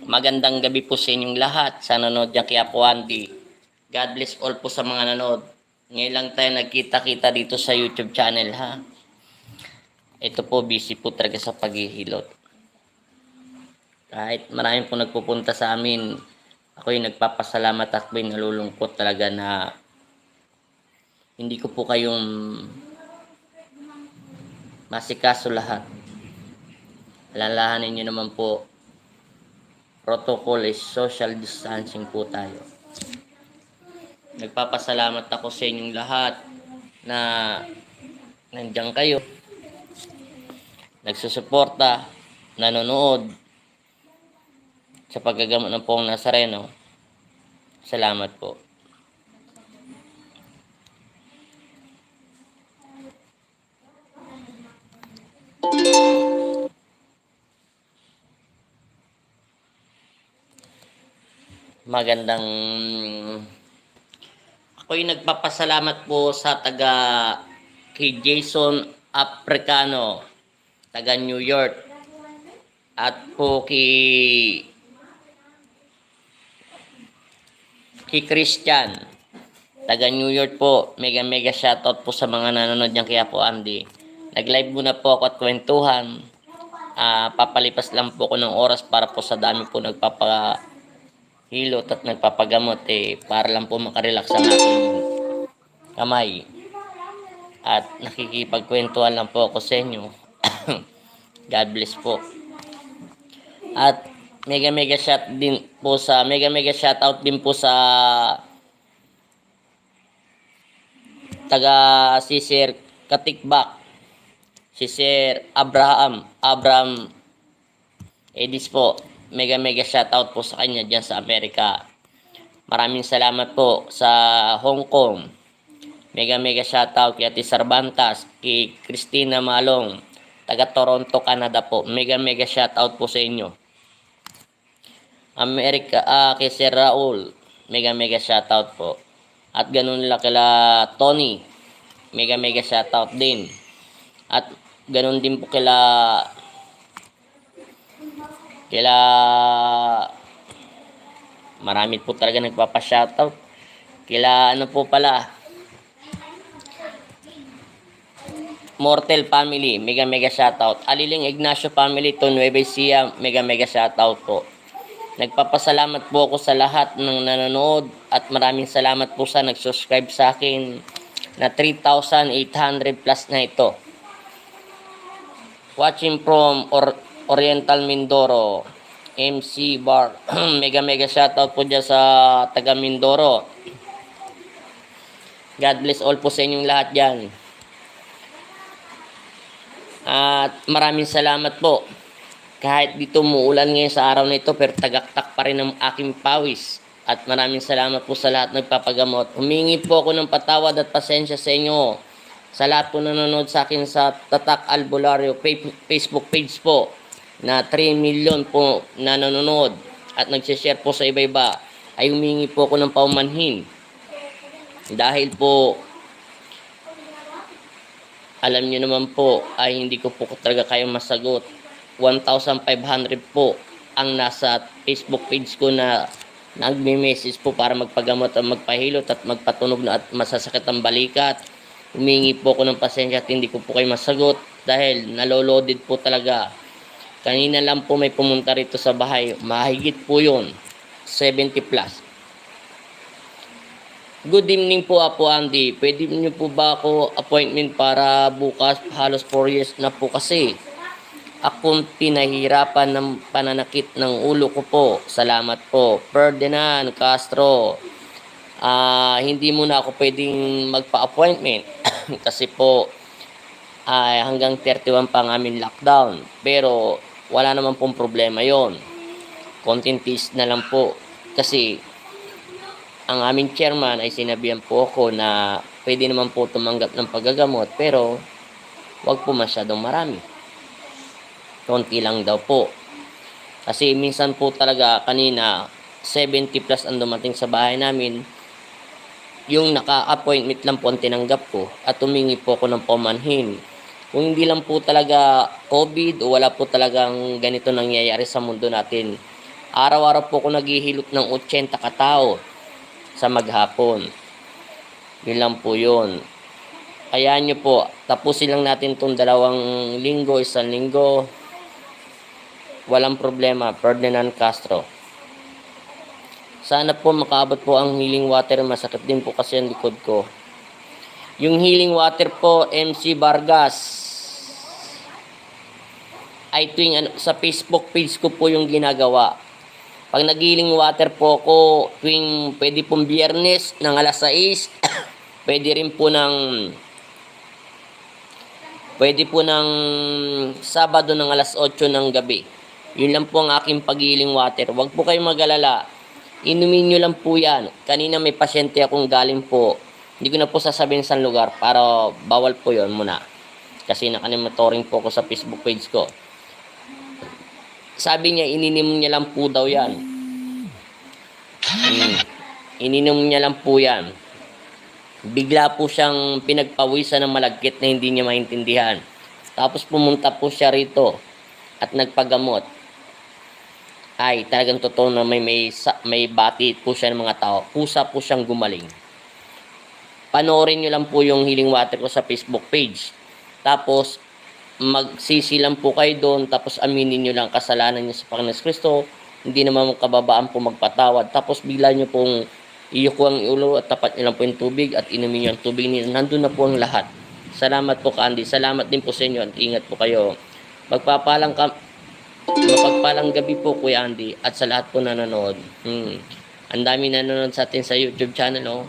Magandang gabi po sa inyong lahat sa nanonood niya kay Apo Andy. God bless all po sa mga nanonood. Ngayon lang tayo nagkita-kita dito sa YouTube channel ha. Ito po, busy po talaga sa paghihilot. Kahit maraming po nagpupunta sa amin, ako'y nagpapasalamat at ako'y nalulungkot talaga na hindi ko po kayong masikaso lahat. Alalahanin nyo naman po, protocol is social distancing po tayo. Nagpapasalamat ako sa inyong lahat na nandiyan kayo, nagsusuporta, nanonood sa paggagamot ng Poong Nazareno. Salamat po. Magandang ako'y nagpapasalamat po sa kay Jason Africano, taga New York, at po kay Christian, taga New York po. Mega shoutout po sa mga nanonood niyan kaya po Andy. Nag-live muna po ako at kwentuhan. Papalipas lang po ako ng oras para po sa dami po nagpapahilot at nagpapagamot para lang po makarelax ang aking kamay. At nakikipagkwentuhan lang po ako sa inyo. God bless po. At mega shoutout din po sa taga si Sir Katikbak, si Sir Abraham Edis po. Mega shoutout po sa kanya diyan sa Amerika. Maraming salamat po sa Hong Kong. Mega shoutout kay Ate Sarbantas, kay Christina Malong, taga Toronto, Canada po. Mega shoutout po sa inyo. Amerika, kay Sir Raul, mega shoutout po. At ganun lang kila Tony, mega shoutout din. At ganun din po kila marami po talaga nagpapa-shoutout. Kila ano po pala, Mortel family, mega shoutout. Aliling Ignacio family to Nueva Ecija, mega shoutout po. Nagpapasalamat po ako sa lahat ng nanonood at maraming salamat po sa nag-subscribe sa akin na 3,800 plus na ito. Watching from Oriental Mindoro, MC Bar, mega shoutout po dyan sa taga Mindoro. God bless all po sa inyong lahat dyan. At maraming salamat po. Kahit dito muulan ngayon sa araw na ito, pero tagaktak pa rin ang aking pawis. At maraming salamat po sa lahat nagpapagamot. Humingi po ako ng patawad at pasensya sa inyo. Sa lahat po nanonood sa akin sa Tatak Albularyo Facebook page po, na 3 million po na nanonood at nagsishare po sa iba-iba, ay humingi po ako ng paumanhin. Dahil po, alam nyo naman po, ay hindi ko po talaga kayo masagot. 1,500 po ang nasa Facebook page ko na nagme-message po para magpagamot at magpahilot at magpatunog na at masasakit ang balikat. Humingi po ako ng pasensya at hindi ko po kayo masagot dahil naloloaded po talaga. Kanina lang po may pumunta rito sa bahay. Mahigit po yun. 70 plus. Good evening po, Apo Andy. Pwede niyo po ba ako appointment para bukas? Halos 4 years na po kasi akong pinahirapan ng pananakit ng ulo ko po. Salamat po. Ferdinand Castro. Hindi muna ako pwedeng magpa-appointment kasi po hanggang 31 pa ang aming lockdown. Pero wala naman pong problema yon. Konting tiis na lang po. Kasi ang aming chairman ay sinabihan po ako na pwede naman po tumanggap ng paggagamot pero wag po masyadong marami. Konti lang daw po. Kasi minsan po talaga kanina 70 plus ang dumating sa bahay namin. Yung naka-appointment lang po ang tinanggap ko at humingi po ako ng paumanhin. Kung hindi lang po talaga COVID o wala po talagang ganito nangyayari sa mundo natin, araw-araw po ako naghihilot ng 80 katao sa maghapon. Yun lang po yun. Kaya nyo po, tapusin lang natin itong 2 linggo, 1 linggo. Walang problema, Ferdinand Castro. Sana po makaabot po ang healing water. Masakit din po kasi ang likod ko. Yung healing water po, MC Vargas, ay tuwing sa Facebook page ko po yung ginagawa. Pag nag-healing water po ako, tuwing pwede pong Biyernes ng alas 6, pwede rin po ng Sabado ng alas 8 ng gabi. Yun lang po ang aking pag-healing water. Huwag po kayong mag-alala. Inumin nyo lang po yan. Kanina may pasyente akong galing po. Hindi ko na po sasabihin sa lugar para bawal po yon muna. Kasi naka-monitoring po ako sa Facebook page ko. Sabi niya, ininom niya lang po daw yan. Ininom niya lang po yan. Bigla po siyang pinagpawisan ng malagkit na hindi niya maintindihan. Tapos pumunta po siya rito at nagpagamot. Ay, talagang totoo na may bati po siya ng mga tao. Pusa po siyang gumaling. Panoorin nyo lang po yung healing water ko sa Facebook page. Tapos, magsisilang po kayo doon. Tapos, aminin nyo lang kasalanan nyo sa Panginoon Kristo. Hindi naman kababaan po magpatawad. Tapos, bigla nyo pong iyuko ang ulo at tapat nyo lang po yung tubig at inumin nyo ang tubig niyo. Nandun na po ang lahat. Salamat po, Candy. Salamat din po sa inyo at ingat po kayo. Mapagpalang gabi po, Kuya Andy, at sa lahat po nanonood. Ang dami nanonood sa atin sa YouTube channel, oh.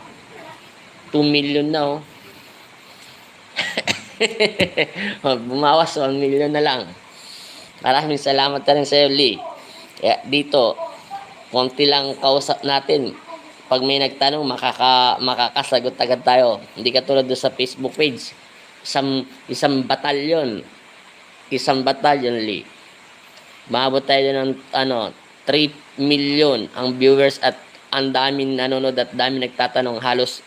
2 million na, oh. Bumawas, 1 million na lang. Maraming salamat na rin sa iyo, Lee. Kaya dito, konti lang kausap natin. Pag may nagtanong, makakasagot agad tayo. Hindi katulad doon sa Facebook page. Isang batalyon. Lee. Maabot tayo ng 3 million ang viewers at ang daming nanonood at daming nagtatanong. Halos,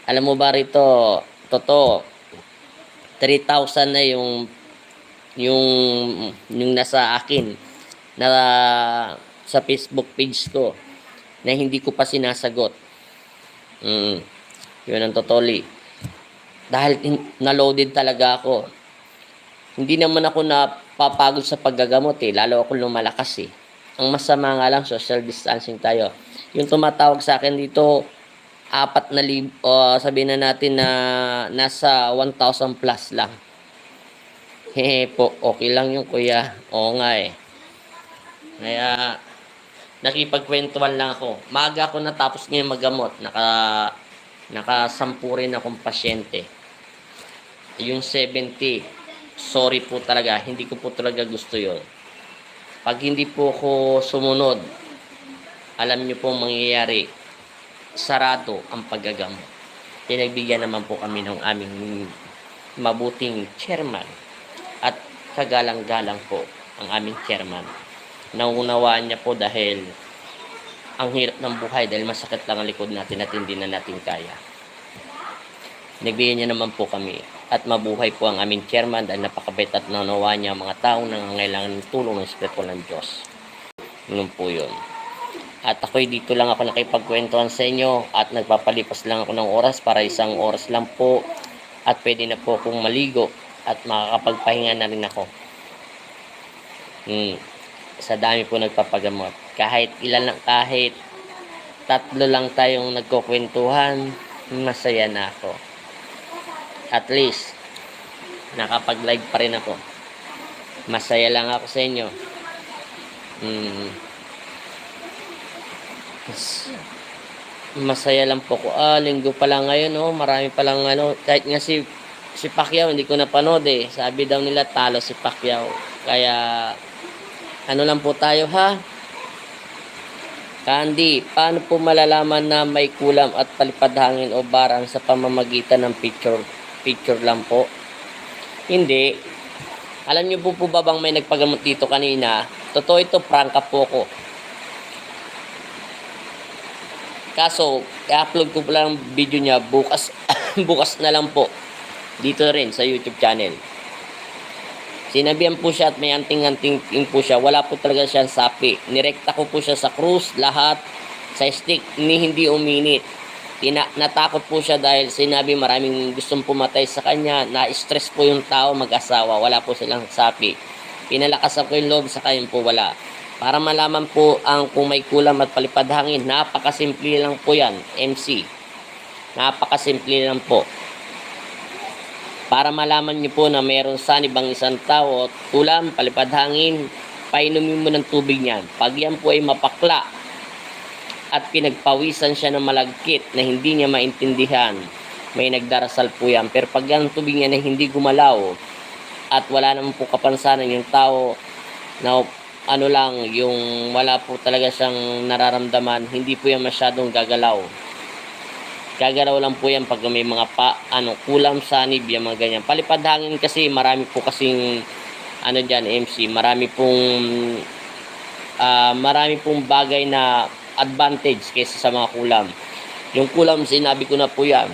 alam mo ba rito, totoo, 3,000 na yung nasa akin na sa Facebook page ko na hindi ko pa sinasagot. Yun ang totally. Dahil na-loaded talaga ako. Hindi naman ako napapagod sa paggagamot lalo ako lumalakas Ang masama nga lang, social distancing tayo. Yung tumatawag sa akin dito, 4,000, sabihin na natin na nasa 1,000 plus lang. Po, okay lang yung kuya. Oo nga Kaya, nakipagkwentuhan lang ako. Maaga ako natapos ngayon maggamot. Naka-10 rin akong pasyente. Yung 70, sorry po talaga, hindi ko po talaga gusto yon. Pag hindi po ako sumunod, alam niyo po mangyayari, sarado ang paggagamot. Pinagbigyan naman po kami ng aming mabuting chairman at kagalang-galang po ang aming chairman. Naunawaan niya po dahil ang hirap ng buhay dahil masakit lang ang likod natin at hindi na natin kaya. Nagbigyan niya naman po kami at mabuhay po ang aming chairman dahil napakabait at naunawa niya ang mga taong nangangailangan ng tulong ng Espiritu ng Diyos. Yun po yun. At ako'y dito lang ako nakipagkwentuhan sa inyo at nagpapalipas lang ako ng oras para 1 oras lang po at pwede na po akong maligo at makakapagpahinga na rin ako. Sa dami po nagpapagamot. Kahit 3 lang tayong nagkukwentuhan, masaya na ako. At least, nakapag-live pa rin ako. Masaya lang ako sa inyo. Masaya lang po ko. Linggo pa lang ngayon, marami pa lang kahit nga si Pacquiao, hindi ko napanood Sabi daw nila talo si Pacquiao. Kaya, lang po tayo ha? Candy, paano po malalaman na may kulam at palipad hangin o barang sa pamamagitan ng picture lang po? Hindi. Alam niyo po ba bang may nagpagamot dito kanina? Totoo ito, prangka po ko. Kaso, i-upload ko pa lang video niya bukas, bukas na lang po. Dito rin sa YouTube channel. Sinabihan po siya at may anting-anting po siya. Wala po talaga siyang sapi. Nirekta ko po siya sa krus, lahat sa stick, ni hindi uminit. Natakot po siya dahil sinabi maraming gustong pumatay sa kanya. Na-stress po yung tao mag-asawa. Wala po silang sapi. Pinalakasan ko yung loob sa kanya po wala. Para malaman po ang kung may kulam at palipad hangin, napakasimple lang po yan, MC. Napakasimple lang po. Para malaman nyo po na meron sanib ang isang tao at kulam, palipad hangin, painumin mo ng tubig niyan. Pag yan po ay mapakla at pinagpawisan siya ng malagkit na hindi niya maintindihan, may nagdarasal po yan. Pero pag yan tubig niya na hindi gumalaw at wala naman po kapansanan yung tao na ano lang, yung wala po talaga siyang nararamdaman, hindi po yan masyadong gagalaw. Gagalaw lang po yan pag may mga kulam, sanib, yung mga ganyan. Palipad hangin kasi, marami po kasing, MC, marami pong bagay na advantage kaysa sa mga kulam. Yung kulam, sinabi ko na po yan.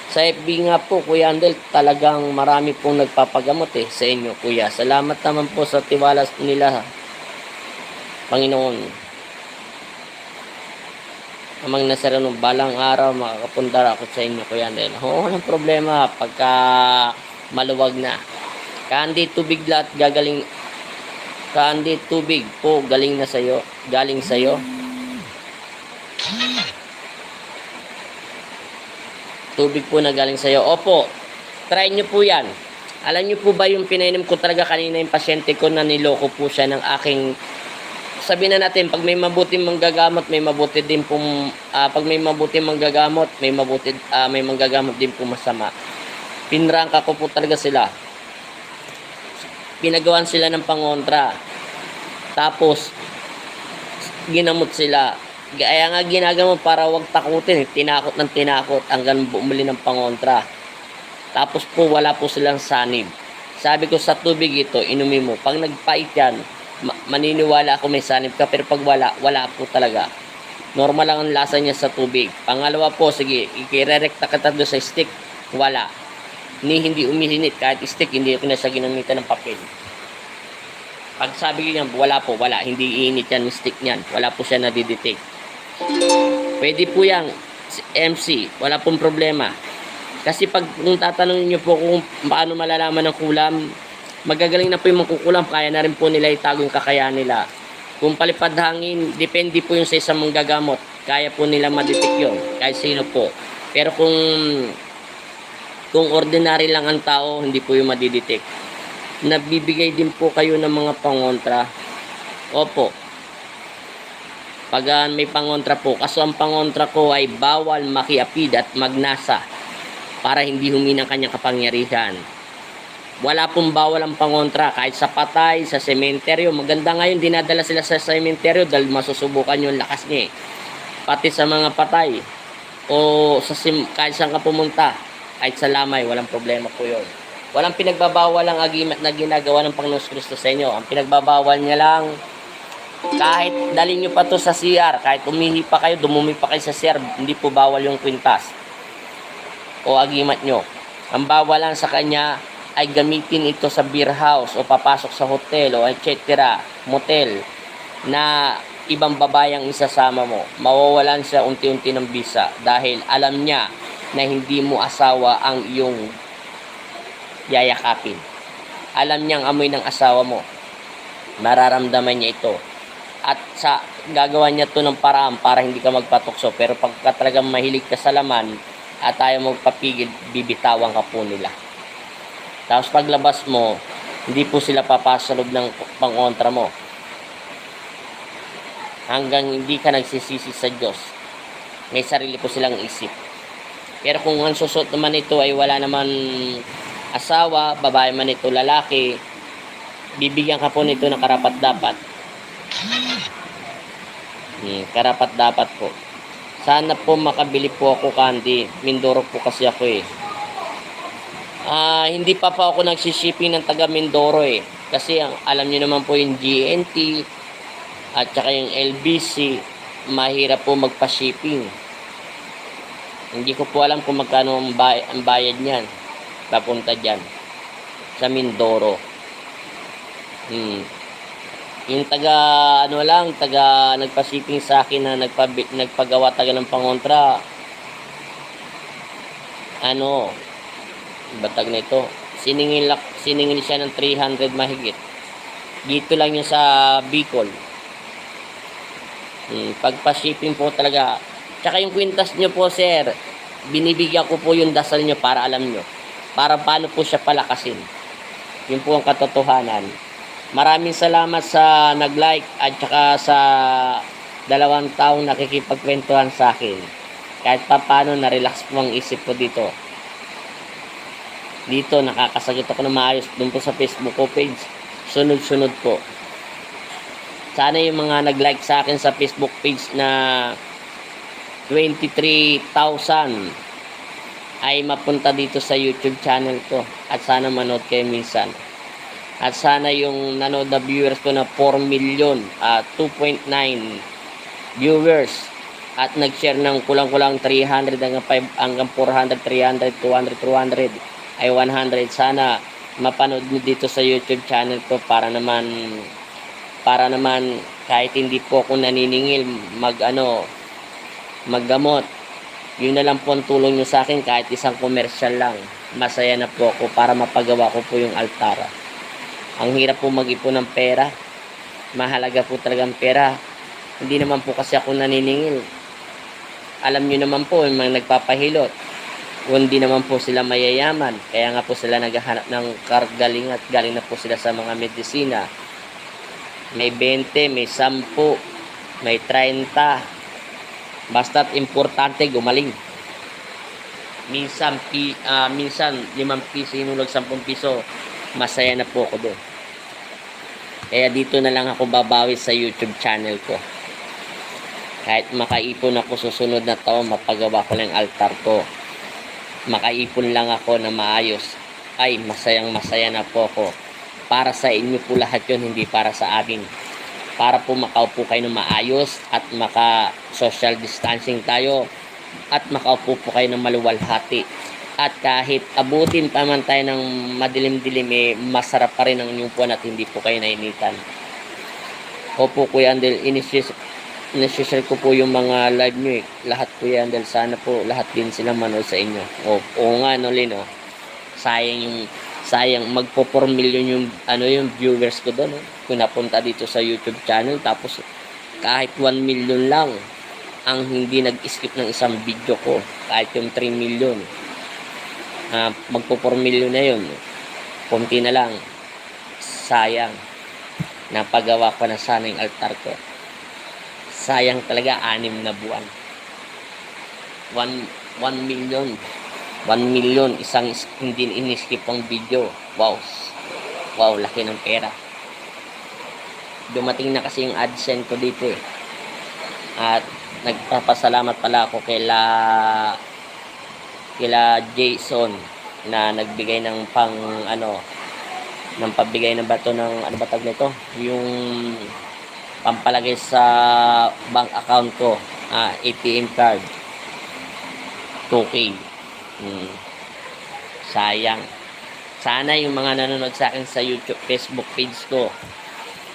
Sa FB nga po, Kuya Andel, talagang marami pong nagpapagamot sa inyo, Kuya. Salamat naman po sa tiwala nila, Panginoon. Amang nasarano, balang araw makakapunta ako sa inyo, Kuya Andel. Walang problema pagka maluwag na. Kandi tubig lahat gagaling. Kandi tubig po galing sa'yo. Tubig po na galing sa'yo. Opo, try nyo po yan. Alam nyo po ba yung pinainom ko talaga kanina yung pasyente ko na niloko po siya ng aking, sabihin na natin, pag may mabuting manggagamot, may mabuti din pong, pag may mabuting manggagamot, may manggagamot din po masama. Pinrangka ko po talaga sila. Pinagawan sila ng pangontra. Tapos, ginamot sila. Kaya nga ginagawa para wag takutin. Tinakot ng tinakot hanggang bumili ng pangontra. Tapos po, wala po silang sanib. Sabi ko sa tubig ito, inumin mo. Pag nagpait yan, maniniwala ako may sanib ka, pero pag wala po talaga. Normal lang ang lasa niya sa tubig. Pangalawa po, sige, ikirerekta ka doon sa stick, wala. Hindi umihinit, kahit stick, hindi ko na siya ginamitan ng papel. Pag sabi ko niyan, wala, hindi iinit yan, stick niyan, wala po siya nadidetect. Pwede po yan, MC, wala pong problema. Kasi kung tatanungin niyo po kung paano malalaman ng kulam, magagaling na po yung mangkukulam, kaya na rin po nila itago yung kakayahan nila. Kung palipad hangin, depende po yung sa isang manggagamot. Kaya po nila madetect yun, kahit sino po. Pero kung ordinary lang ang tao, hindi po yung madidetect. Nabibigay din po kayo ng mga pangontra. Opo. Pag may pangontra po, kaso ang pangontra ko ay bawal makiapid at magnasa para hindi huminang kanyang kapangyarihan. Wala pong bawal ang pangontra kahit sa patay, sa sementeryo. Maganda ngayon, dinadala sila sa sementeryo dahil masusubukan yung lakas niya. Pati sa mga patay o kahit saan ka pumunta, kahit sa lamay, walang problema po yun. Walang pinagbabawal ang agimat na ginagawa ng Panginoon Kristo sa inyo. Ang pinagbabawal niya lang, kahit dalhin nyo pa to sa CR, kahit umihi pa kayo, dumumi pa kayo sa CR, hindi po bawal yung kwintas o agimat nyo. Ang bawal lang sa kanya ay gamitin ito sa beer house o papasok sa hotel o etc. motel na ibang babayang isasama mo. Mawawalan siya unti-unti ng bisa dahil alam niya na hindi mo asawa ang iyong yayakapin. Alam niyang amoy ng asawa mo. Mararamdaman niya ito. At gagawa niya to ng paraan para hindi ka magpatukso. Pero pagka talagang mahilig ka sa laman at ayaw magpapigil, bibitawan ka po nila. Tapos paglabas mo, hindi po sila papasok sa loob ng pangontra mo. Hanggang hindi ka nagsisisi sa Diyos. May sarili po silang isip. Pero kung ang susot naman ito ay wala naman asawa, babae man ito, lalaki, bibigyan ka po nito ng karapat-dapat. Karapat-dapat po. Sana po makabili po ako candy. Mindoro po kasi ako hindi pa ako nagsishipping ng taga Mindoro Kasi alam niyo naman po yung GNT at saka yung LBC, mahirap po magpa-shipping. Hindi ko po alam kung magkano ang bayad niyan. Papunta dyan. sa Mindoro. Yung taga nagpa-shipping sa akin na nagpagawa taga ng pangontra, batag na ito, siningil siya ng 300 mahigit. Dito lang yun sa Bicol. Pagpa-shipping po talaga. Tsaka yung kwintas nyo po, sir, binibigyan ko po yung dasal nyo para alam nyo. Para paano po siya palakasin. Yun po ang katotohanan. Maraming salamat sa nag-like at saka sa 2 taong nakikipagkwentuhan sa akin. Kahit pa paano na-relax po ang isip ko dito. Dito nakakasagot ako na maayos. Doon po sa Facebook ko page. Sunod-sunod po. Sana yung mga nag-like sa akin sa Facebook page na 23,000 ay mapunta dito sa YouTube channel ko. At sana manood kayo minsan. At sana yung nanood na viewers ko na 4 million, 2.9 viewers. At nag-share ng kulang-kulang 300 hanggang 400, 300, 200, 200 ay 100. Sana mapanood nyo dito sa YouTube channel ko para naman kahit hindi po ako naniningil maggamot. Yun na lang po ang tulong nyo sa akin, kahit isang commercial lang. Masaya na po ako para mapagawa ko po yung altara. Ang hirap po mag-ipon ng pera. Mahalaga po talagang pera. Hindi naman po kasi ako naniningil. Alam nyo naman po, yung mga nagpapahilot, hindi naman po sila mayayaman. Kaya nga po sila naghahanap ng galing at galing na po sila sa mga medisina. May 20, may 10, may 30. Basta't importante gumaling. Minsan 5 piso hinulog 10 piso, masaya na po ako doon. Kaya dito na lang ako babawi sa YouTube channel ko. Kahit makaipon ako susunod na taon, mapagawa ko ng altar ko. Makaipon lang ako na maayos, ay masayang masaya na po ako. Para sa inyo po lahat yun, hindi para sa akin. Para po makaupo kayo ng maayos at maka-social distancing tayo at makaupo po kayo ng maluwalhati. At kahit abutin pa man tayo ng madilim-dilim, masarap pa rin ang inyong puwan at hindi po kayo nainitan. Opo, Kuya Andel, inishare ko po yung mga live nyo Lahat, Kuya Andel, sana po lahat din sila manood sa inyo. Oo nga, Lino. Sayang magpo 4 million yung viewers ko doon. Kung napunta dito sa YouTube channel, tapos kahit 1 million lang ang hindi nag-skip ng isang video ko, kahit yung 3 million, magpo 4 million na yun. Kunti na lang. Sayang. Napagawa ko na sana yung altar ko. Sayang talaga, 6 na buwan. 1 million. 1 million, isang hindi in-skip ang video. Wow, laki ng pera. Dumating na kasi yung AdSense ko dito At nagpapasalamat pala ako kila Jason na nagbigay ng ng pabigay ng bato ng batag nito, yung pampalagay sa bank account ko, ATM card, 2K. Sayang. Sana yung mga nanonood sa akin sa YouTube, Facebook page ko,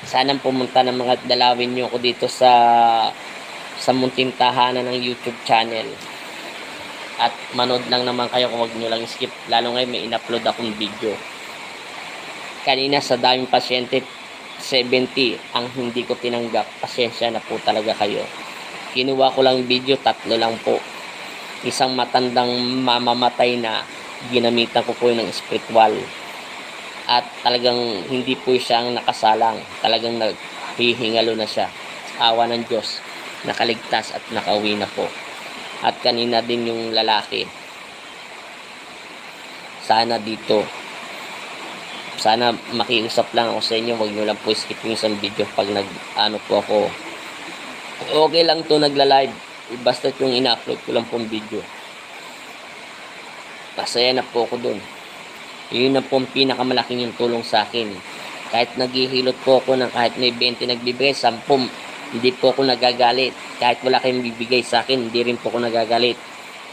sana pumunta ng mga dalawin nyo ko dito sa munting tahanan ng YouTube channel. At manood lang naman kayo, kung wag nyo lang skip. Lalo ngayon may in-upload akong video. Kanina sa daming pasyente, 70 ang hindi ko tinanggap. Pasensya na po talaga kayo. Kinuha ko lang video, 3 lang po. Isang matandang mamamatay na, ginamitan ko po ng spiritual. At talagang hindi po siya ang nakasalang. Talagang naghihingalo na siya. Awa ng Diyos, nakaligtas at nakauwi na po. At kanina din yung lalaki. Sana makiusap lang ako sa inyo. Huwag nyo lang po skip yung isang video pag po ako. Okay lang to, nagla-live. Basta yung ina-upload ko lang pong video. Masaya na po ako dun. Yun na po ang pinakamalaking yung tulong sa akin. Kahit naghihilot po ako ng kahit may 20 nagbibigay, 10, hindi po ako nagagalit. Kahit wala kayong bibigay sa akin, hindi rin po ako nagagalit.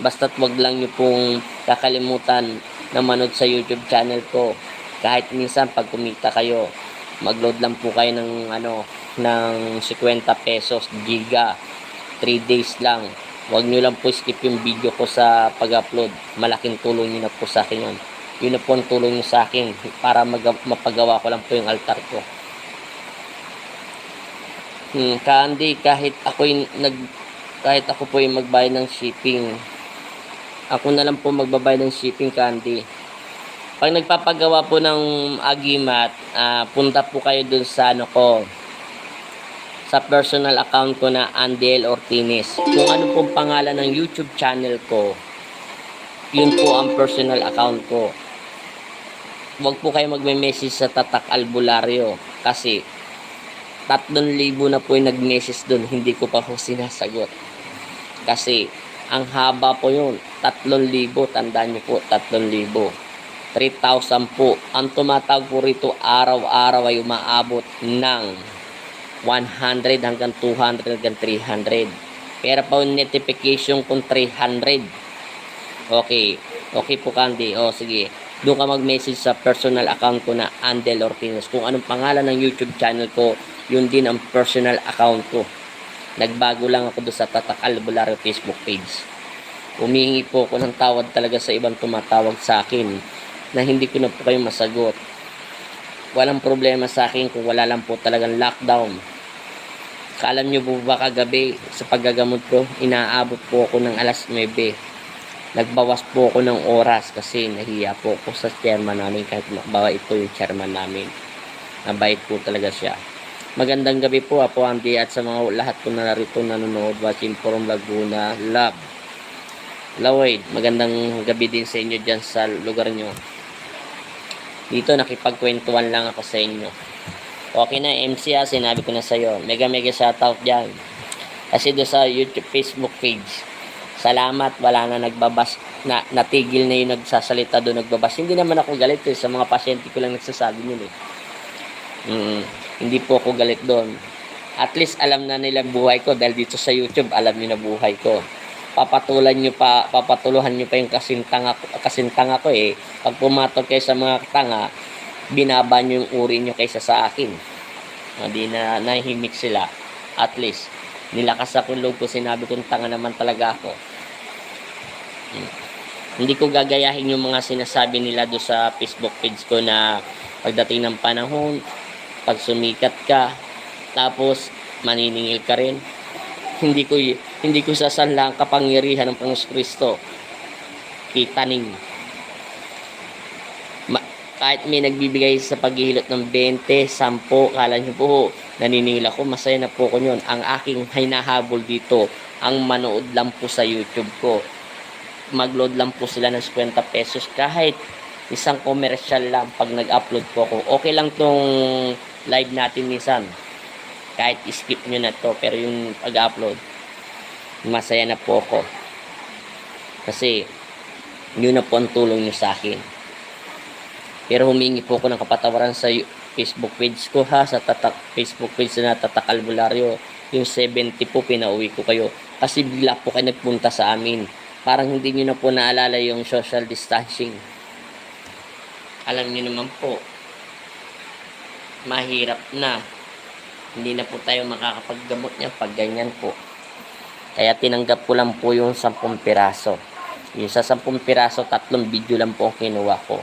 Basta't wag lang nyo pong kakalimutan na manood sa YouTube channel ko. Kahit minsan pag kumita kayo, mag-load lang po kayo ng ng 50 pesos giga, 3 days lang. Huwag nyo lang po skip yung video ko sa pag-upload. Malaking tulong nyo na po sa akin yun. Yun na po ang tulong nyo sa akin para mapagawa ko lang po yung altar ko. Kandi, kahit ako po yung magbayad ng shipping, ako na lang po magbabayad ng shipping, Kandi. Pag nagpapagawa po ng agimat, punta po kayo dun sa sa personal account ko na Andel Ortinis. Kung ano pong pangalan ng YouTube channel ko, yun po ang personal account ko. Huwag po kayo magme-message sa Tatak Albularyo kasi 3,000 na po yung nag-message doon, hindi ko pa po sinasagot. Kasi ang haba po yun, 3,000, tandaan nyo po, 3,000. 3,000 po. Ang tumatawag po rito araw-araw ay umaabot ng 100 hanggang 200 hanggang 300. Pero pa notification kung 300. Okay. Okay po, Kandi. O sige. Doon ka mag-message sa personal account ko na Andel Ortinis. Kung anong pangalan ng YouTube channel ko, yun din ang personal account ko. Nagbago lang ako doon sa Tatak Albularyo Facebook page. Humingi po ako ng tawad talaga sa ibang tumatawag sa akin na hindi ko na po kayo masagot. Walang problema sa akin kung wala lang po talagang lockdown. Kaalam nyo po ba kagabi sa paggagamot ko, inaabot po ako ng alas 9. Nagbawas po ako ng oras kasi nahiya po ako sa chairman namin kahit makbawa ito yung chairman namin. Nabait po talaga siya. Magandang gabi po, Apo Andy, at sa mga lahat po na narito nanonood, watching from Laguna, Love. Lloyd, magandang gabi din sa inyo dyan sa lugar nyo. Dito nakipagkwentuhan lang ako sa inyo. Okay na, MC sinabi ko na sa'yo. Mega shoutout dyan. Kasi doon sa YouTube, Facebook page, salamat, wala na nagbabas, natigil na yung nagsasalita doon, nagbabas. Hindi naman ako galit sa mga pasyente ko lang nagsasabi nila Hindi po ako galit doon. At least alam na nila buhay ko dahil dito sa YouTube, alam niyo na buhay ko. Papatuluhan nyo pa yung kasintanga ko eh. Pag pumatok kayo sa mga tanga, binaba nyo yung uri nyo kaysa sa akin. Hindi na nahimik sila. At least, nilakas ako loob ko, sinabi kong tanga naman talaga ako. Hindi ko gagayahin yung mga sinasabi nila do sa Facebook page ko na pagdating ng panahon, pag sumikat ka, tapos maniningil ka rin. Hindi ko sasanla ang kapangyarihan ng Panginoon Kristo. Kitaning. Kahit may nagbibigay sa paghihilot ng 20, 10, kala nyo po, naniningil ako, masaya na po ko yun. Ang aking hinahabol dito, ang manood lang po sa YouTube ko. Mag-load lang po sila ng 50 pesos. Kahit isang commercial lang pag nag-upload po ako. Okay lang tong live natin minsan. Kahit skip nyo na to, pero yung pag-upload, masaya na po ako. Kasi, yun na po ang tulong nyo sa akin. Pero humingi po ako ng kapatawaran sa Facebook page ko sa Facebook page na Tatak Albularyo. Yung 70 po, pinauwi ko kayo. Kasi bigla po kayo nagpunta sa amin. Parang hindi nyo na po naalala yung social distancing. Alam nyo naman po, mahirap na. Hindi na po tayo makakapaggamot niya pag ganyan po. Kaya tinanggap ko lang po yung 10 piraso. Yung sa 10 piraso, 3 video lang po ang kinuha ko.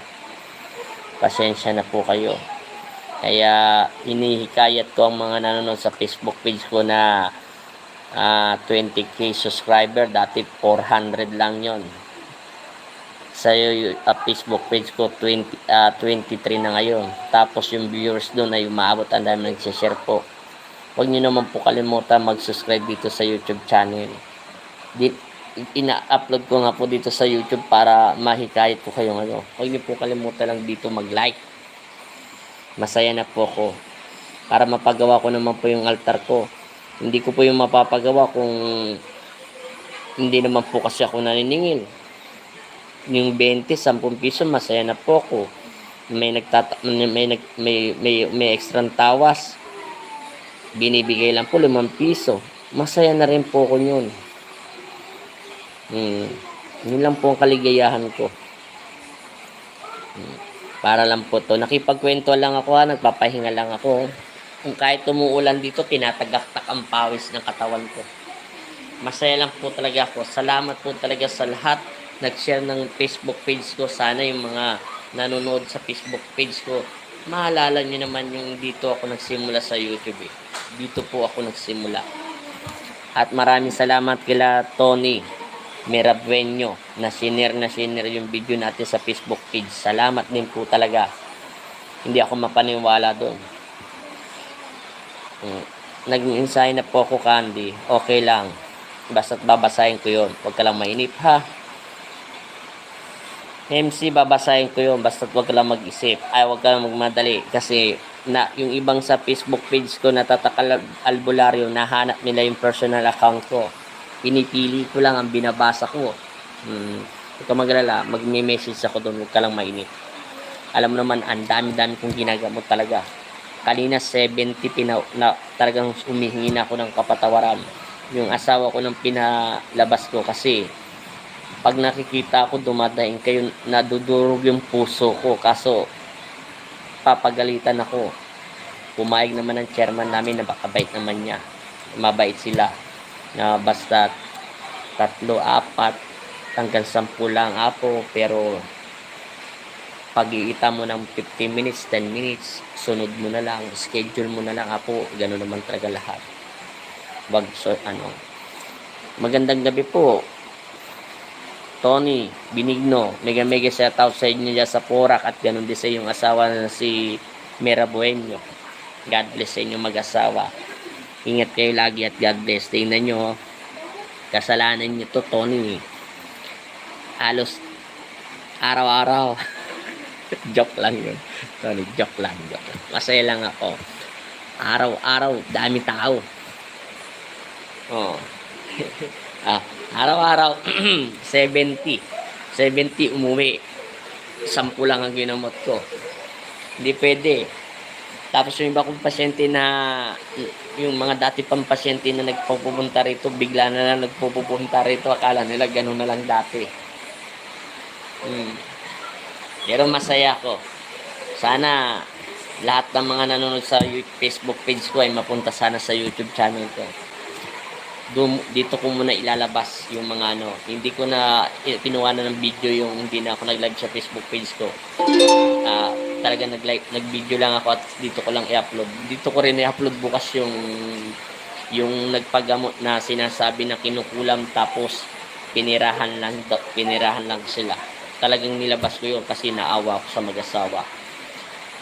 Pasensya na po kayo. Kaya inihikayat ko ang mga nanonood sa Facebook page ko na 20k subscriber. Dati 400 lang yon. Sa Facebook page ko 23 na ngayon. Tapos yung viewers doon ay umaabot, ang dami nagsishare po. Huwag nyo naman po kalimutan mag-subscribe dito sa YouTube channel. Ina-upload ko nga po dito sa YouTube para mahikayat po kayo ngayon. Huwag nyo po kalimutan lang dito mag-like. Masaya na po ako. Para mapagawa ko naman po yung altar ko. Hindi ko po yung mapapagawa kung hindi naman po kasi ako naniningil. Yung 20, 10 piso, masaya na po ako. May extra tawas. Binibigay lang po 5 piso. Masaya na rin po ko yun. Yun lang po ang kaligayahan ko. Para lang po to. Nakipagkwento lang ako ha, nagpapahinga lang ako. Kung kahit umuulan dito, tinatagaktak ang pawis ng katawan ko. Masaya lang po talaga ako. Salamat po talaga sa lahat nag-share ng Facebook page ko. Sana yung mga nanonood sa Facebook page ko, maalala nyo naman yung dito ako nagsimula sa YouTube eh. Dito po ako nagsimula. At maraming salamat kila Tony Mirabueno na sinare yung video natin sa Facebook page. Salamat din po talaga. Hindi ako mapaniwala doon. Nag-ensayo na po ako, Candy. Okay lang. Basta't babasahin ko yun. Huwag ka lang mainip, ha? MC, babasahin ko yun. Basta't huwag ka lang mag-isip. Ay, huwag ka lang magmadali. Kasi, yung ibang sa Facebook page ko, natatakal albularyo, nahanap nila yung personal account ko. Pinipili ko lang ang binabasa ko. Huwag ka maglala. Mag-message ako doon. Huwag ka lang mainip. Alam mo naman, ang dami-dami kong ginagamot talaga. Kanina 70 na talagang humihingi na ako ng kapatawaran. Yung asawa ko nang pinalabas ko kasi pag nakikita ako dumadaing kayo, nadudurog yung puso ko. Kaso papagalitan ako. Pumayag naman ng chairman namin na bakabait naman niya. Mabait sila. Na basta 3, 4 hanggang 10 lang apo, pero pag-iita mo ng 15 minutes, 10 minutes, sunod mo na lang, schedule mo na lang apo, gano'n naman talaga lahat. Magandang gabi po, Tony Benigno. Mega shout out sa inyo dyan sa Porac at gano'n din sa yung asawa na si Mirabueno. God bless sa inyo mag-asawa. Ingat kayo lagi at God bless. Tingnan nyo, kasalanan nyo to, Tony. Halos araw-araw. Joke lang yun. Tony, joke lang. Masaya lang ako. Araw-araw, dami tao. Araw-araw 70 umuwi, 10 lang ang ginamot ko. Hindi pwede. Tapos yung iba kong pasyente na yung mga dati pang pasyente na nagpupunta rito, bigla na lang nagpupunta rito, akala nila ganun na lang dati. Pero masaya ko. Sana lahat ng mga nanonood sa Facebook page ko ay mapunta sana sa YouTube channel ko. Dito ko muna ilalabas yung mga hindi ko na kinuha na ng video yung hindi na ako nag-live sa Facebook page ko. Talaga nag-video lang ako at dito ko lang i-upload. Dito ko rin i-upload bukas yung nagpagamot na sinasabi na kinukulam tapos pinirahan lang sila. Talagang nilabas ko yun kasi naawa ako sa mag-asawa.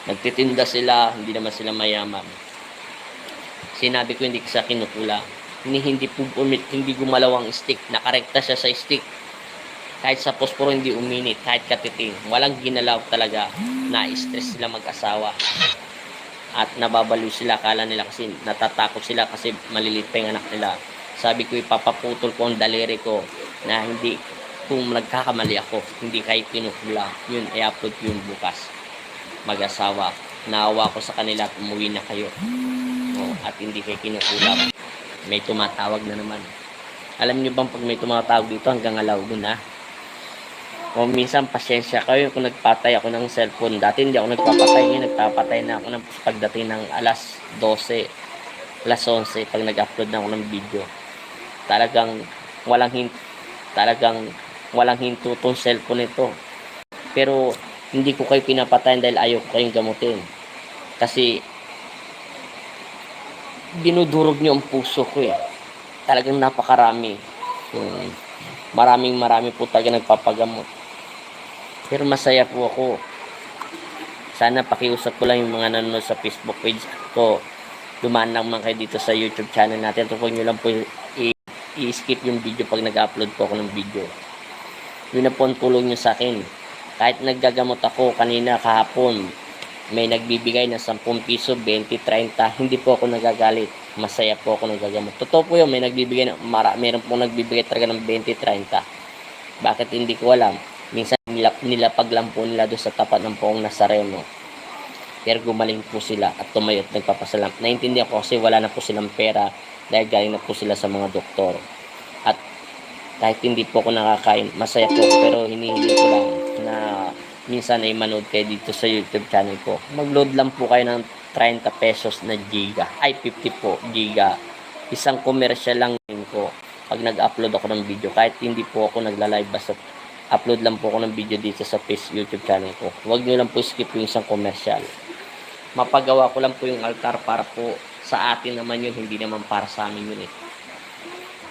Nagtitinda sila, hindi naman sila mayaman. Sinabi ko hindi ko sa kinukulam. Hindi gumalaw ang stick. Nakarekta siya sa stick. Kahit sa posporo hindi uminit. Kahit katiting. Walang ginalaw talaga. Na-stress sila mag-asawa. At nababaliw sila. Kala nila kasi natatakot sila kasi malilit pa yung anak nila. Sabi ko ipapaputol ko ang daliri ko na hindi kung nagkakamali ako. Hindi kahit kinukula. Yun, i-upload yun bukas. Mag-asawa. Naawa ko sa kanila at umuwi na kayo. At hindi kayo kinukula. May tumatawag na naman. Alam niyo bang pag may tumatawag dito hanggang alaw na? O minsan pasensya kayo kung nagpatay ako ng cellphone. Dati hindi ako nagpapatay. Ngayon nagpapatay na ako ng pagdating ng alas 12, alas 11 pag nag-upload na ako ng video. Talagang walang hinto tong cellphone ito. Pero hindi ko kayo pinapatayin dahil ayaw ko kayong gamutin. Kasi dinudurog niyo ang puso ko eh. Talagang napakarami. Marami po talaga nagpapagamot. Pero masaya po ako. Sana pakiusap ko lang yung mga nanonood sa Facebook page ko. Dumaan lang man kayo dito sa YouTube channel natin. Huwag nyo lang po i-skip yung video pag nag-upload po ako ng video. Yun na po ang tulong nyo sa akin. Kahit naggagamot ako kanina kahapon, may nagbibigay ng 10 piso, 20, 30, hindi po ako nagagalit. Masaya po ako nagagamot. Totoo po yun, may nagbibigay meron po nagbibigay talaga ng 20, 30. Bakit hindi ko alam? Minsan nilapag lang po nila doon sa tapat ng Poong Nazareno. Pero gumaling po sila at tumayo at nagpapasalam. Naintindihan ko kasi wala na po silang pera dahil galing na po sila sa mga doktor. At kahit hindi po ako nakakain, masaya po ako, pero hinihiling ko lang na minsan ay manood kayo dito sa YouTube channel ko. Mag-load lang po kayo ng 30 pesos na giga. Ay, 50 po, giga. Isang commercial lang yun ko pag nag-upload ako ng video. Kahit hindi po ako nagla-live, basta upload lang po ako ng video dito sa YouTube channel ko. Huwag nyo lang po skip yung isang commercial. Mapagawa ko lang po yung altar para po sa atin naman yun, hindi naman para sa amin yun eh.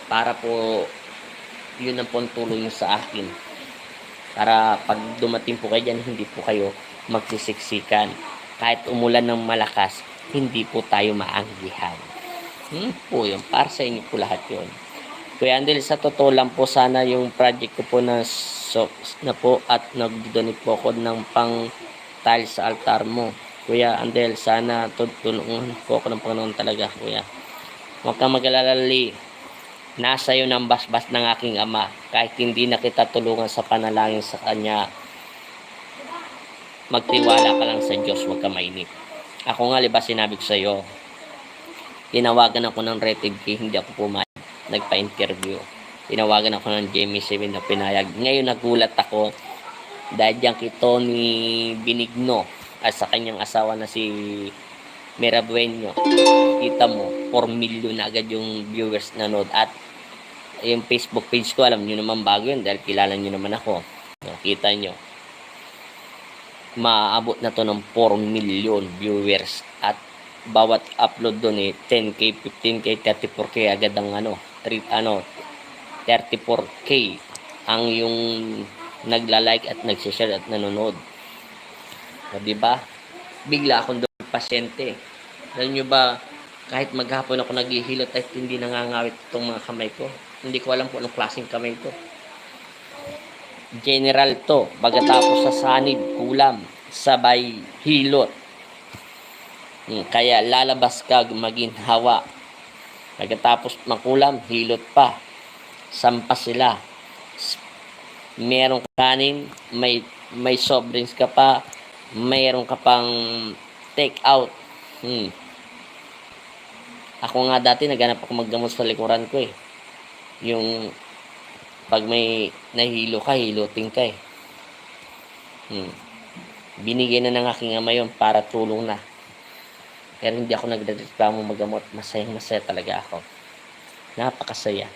Para po, yun ang pong tulong sa akin. Para pag dumating po kayo dyan, hindi po kayo magsisiksikan. Kahit umulan ng malakas, hindi po tayo maanggihan. Po yun, para sa inyo po lahat yun. Kuya Andel, sa totoo lang po, sana yung project ko po na po at nag-donate po ako ng pang tile sa altar mo. Kuya Andel, sana tutulungan po ako ng Panginoon talaga, kuya. Huwag kang mag-alala, nasa iyo ng basbas ng aking ama. Kahit hindi na kita tulungan sa panalangin sa kanya, magtiwala ka lang sa Diyos, huwag ka mainip. Ako nga, liba sinabi ko sa iyo, tinawagan ako ng Rated K, hindi ako pumayag. Nagpa-interview. Tinawagan ako ng Jamie 7 na pinayag. Ngayon nagulat ako dahil diyan kay Tony Benigno at sa kanyang asawa na si Mera Buenyo. Kita mo, 4 million na agad yung viewers na nanood. At yung Facebook page ko, alam nyo naman bago yun dahil kilala nyo naman ako. Nakita nyo. Maabot na to ng 4 million viewers. At bawat upload doon 10k, 15k, 34k agad ang 34k ang yung nagla-like at nagse-share at nanonood. O diba? Bigla akong doon pasyente. Alam nyo ba, kahit maghapon ako naghihilot at hindi nangangawit itong mga kamay ko. Hindi ko alam kung anong klaseng kamay ko. General to, pagkatapos sa sanib, kulam, sabay hilot. Kaya lalabas ka maginhawa. Pagkatapos makulam, hilot pa. Sampa sila. Merong kanin, may soft drinks ka pa, mayroon ka pang take out. Ako nga dati naghanap ako maggamot sa likuran ko eh. Yung pag may nahilo ka, hiluting ka eh. Binigyan na ng aking ama yun para tulong na. Pero hindi ako nagreklamo magamot. Masayang masaya talaga ako. Napakasaya.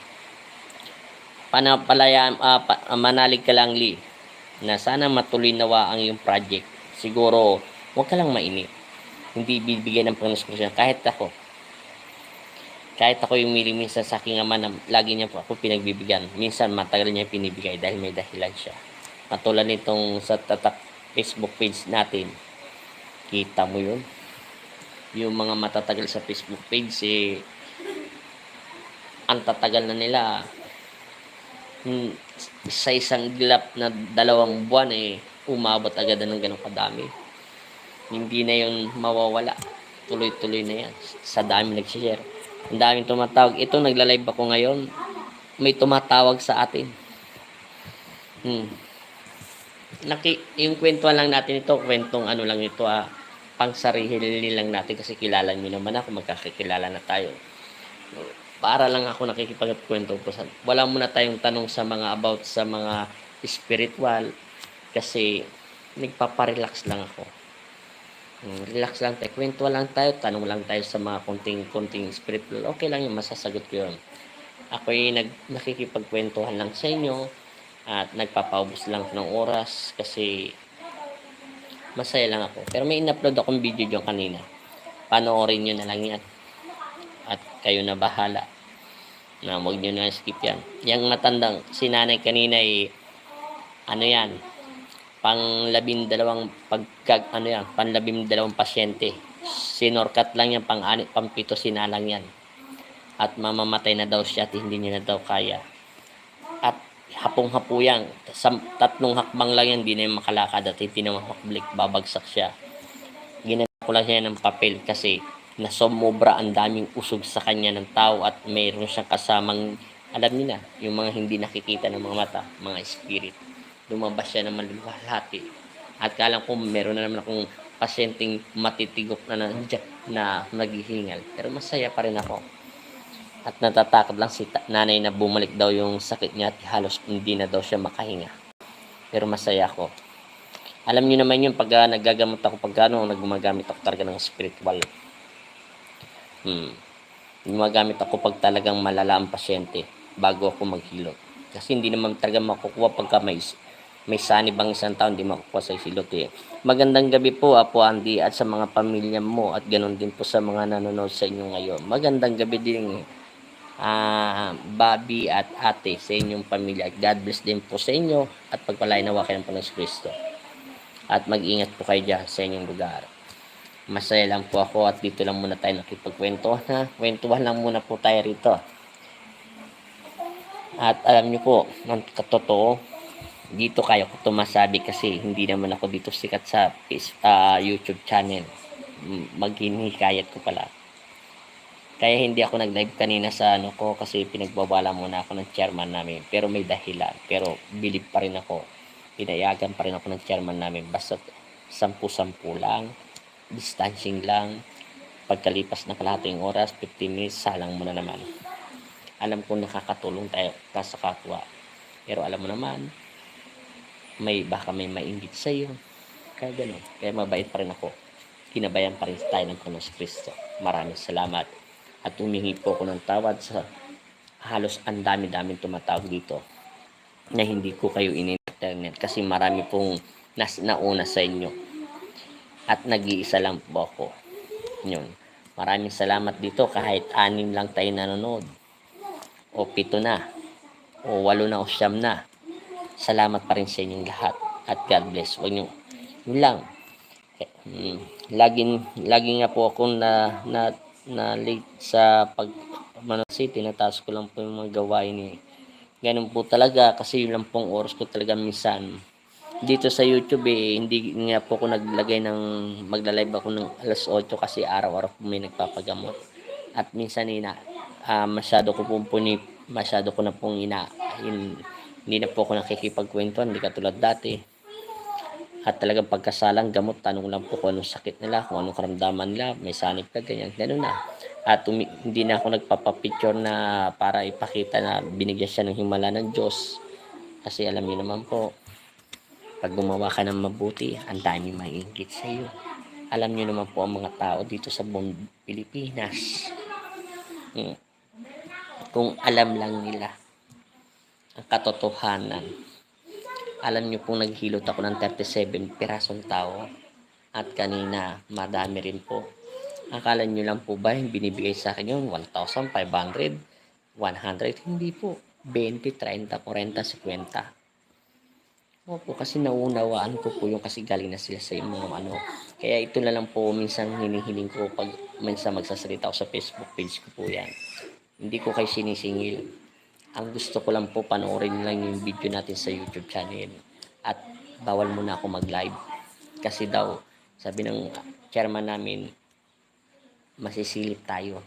Manalig ka lang, Lee, na sana matuloy nawa ang iyong project. Siguro, huwag ka lang mainip. Hindi bibigyan ng Panginoon kahit ako. Kahit ako yung minsan sa aking ama na lagi niya po ako pinagbibigyan. Minsan matagal niya pinibigay dahil may dahilan siya. Matulad nitong sa tatak Facebook page natin. Kita mo yun? Yung mga matatagal sa Facebook page ang tatagal na nila. Sa isang glap na 2 buwan umabot agad ng ganong kadami. Hindi na yun mawawala. Tuloy-tuloy na yan. Sa dami nag-share. Ang daming tumatawag. Ito nagla-live ako ngayon. May tumatawag sa atin. Yung kwentuhan lang natin ito. Kwentong ano lang ito pang sarili lang natin kasi kilala nyo naman ako. Magkakikilala na tayo. Para lang ako nakikipagkwento po. Wala muna tayong tanong sa mga about sa mga spiritual kasi nagpaparelax lang ako. Relax lang tayo, kwento lang tayo, tanong lang tayo sa mga konting spiritual. Okay lang yun, masasagot ko yun. Ako'y nakikipagkwentuhan lang sa inyo at nagpapaubos lang ng oras kasi masaya lang ako. Pero may in-upload akong video dyan kanina. Panoorin nyo na lang yan. At kayo na bahala. Na huwag nyo na skip yan. Yang matandang sinanay kanina ano yan, pang-12 pasyente. Sinorkat lang yan, pang-7 sinalang yan. At mamamatay na daw siya at hindi niya na daw kaya. At hapong-hapo yan. 3 hakbang lang yan, hindi na yung makalakad at hindi na makabalik, babagsak siya. Ginagawa ko lang siya ng papel kasi nasomobra ang daming usog sa kanya ng tao at mayroon siyang kasamang, alam niyo na, yung mga hindi nakikita ng mga mata, mga spirit. Lumabas siya ng maluwalhati. At kalang ko meron na naman akong pasyenteng matitigok na naghihingal. Pero masaya pa rin ako. At natatakot lang si nanay na bumalik daw yung sakit niya at halos hindi na daw siya makahinga. Pero masaya ako. Alam niyo naman yun pag naggagamot ako gumagamit ako talaga ng spiritual. Gumagamit ako pag talagang malala ang pasyente bago ako maghilot. Kasi hindi naman talaga makukuha pagka may sanib ang isang tao, hindi makukuha sa hilot eh. Magandang gabi po, Apo Andy, at sa mga pamilya mo at ganoon din po sa mga nanonood sa inyo ngayon. Magandang gabi din Bobby at ate sa inyong pamilya. God bless din po sa inyo at pagpalain nawa kayo ng Panginoon Kristo. At mag-ingat po kayo dyan sa inyong lugar. Masaya lang po ako at dito lang muna tayo nakipagkwentuhan ha. Kwentuhan lang muna po tayo rito. At alam nyo po, ng katotoo, dito kaya ko tumasabi kasi hindi naman ako dito sikat sa YouTube channel. Maghinihikayat ko pala. Kaya hindi ako nag-live kanina sa ko kasi pinagbabala muna ako ng chairman namin. Pero may dahilan. Pero believe pa rin ako. Pinayagan pa rin ako ng chairman namin. Basta 10-10 lang. Distancing lang. Pagkalipas na kalahating oras, 15 minutes, salang mo na naman. Alam ko nakakatulong tayo sa kapwa. Pero alam mo naman, baka may mainggit sa iyo. Kaya gano'n. Kaya mabait pa rin ako. Kinabayan pa rin tayo ng Panginoon Kristo. Maraming salamat. At humingi po ako ng tawad sa halos ang dami-daming tumatawag dito na hindi ko kayo in-internet kasi marami pong nauna sa inyo. At nag-iisa lang po ako. Yun. Maraming salamat dito kahit 6 lang tayo nanonood. O 7 na. O 8 na o 9 na. Salamat pa rin sa inyong lahat. At God bless. Huwag nyo. Yun lang. Lagi nga po ako na late sa City. Tinataas ko lang po yung mga gawain ganun po talaga kasi yun lang pong oras ko talaga minsan. Dito sa YouTube hindi nga po ako naglagay ng magla-live ako ng alas 8 kasi araw-araw po may nagpapagamot. At minsan masyado ko na pong hindi na po ako nakikipagkwentuhan, hindi katulad dati. At talagang pagkasalang gamot, tanong lang po kung anong sakit nila, kung anong karamdaman nila, may sanib ka, ganyan, gano'n na. At hindi na ako nagpapapicture na para ipakita na binigyan siya ng himala ng Diyos. Kasi alam niyo naman po, pag gumawa ka ng mabuti, ang dami maiinggit sa iyo. Alam niyo naman po ang mga tao dito sa buong Pilipinas. Kung alam lang nila ang katotohanan. Alam niyo pong naghilot ako ng 37 pirasong tao. At kanina, madami rin po. Akala niyo lang po ba yung binibigay sa akin yung 1,500, 100? Hindi po. 20, 30, 40, 50. Opo, kasi naunawaan ko po yung kasi galing na sila sa mga Kaya ito na lang po minsan hinihiling ko pag minsan magsasalita ako sa Facebook page ko po yan. Hindi ko kayo sinisingil. Ang gusto ko lang po panoorin lang yung video natin sa YouTube channel. At bawal muna ako mag-live. Kasi daw, sabi ng chairman namin, masisilip tayo.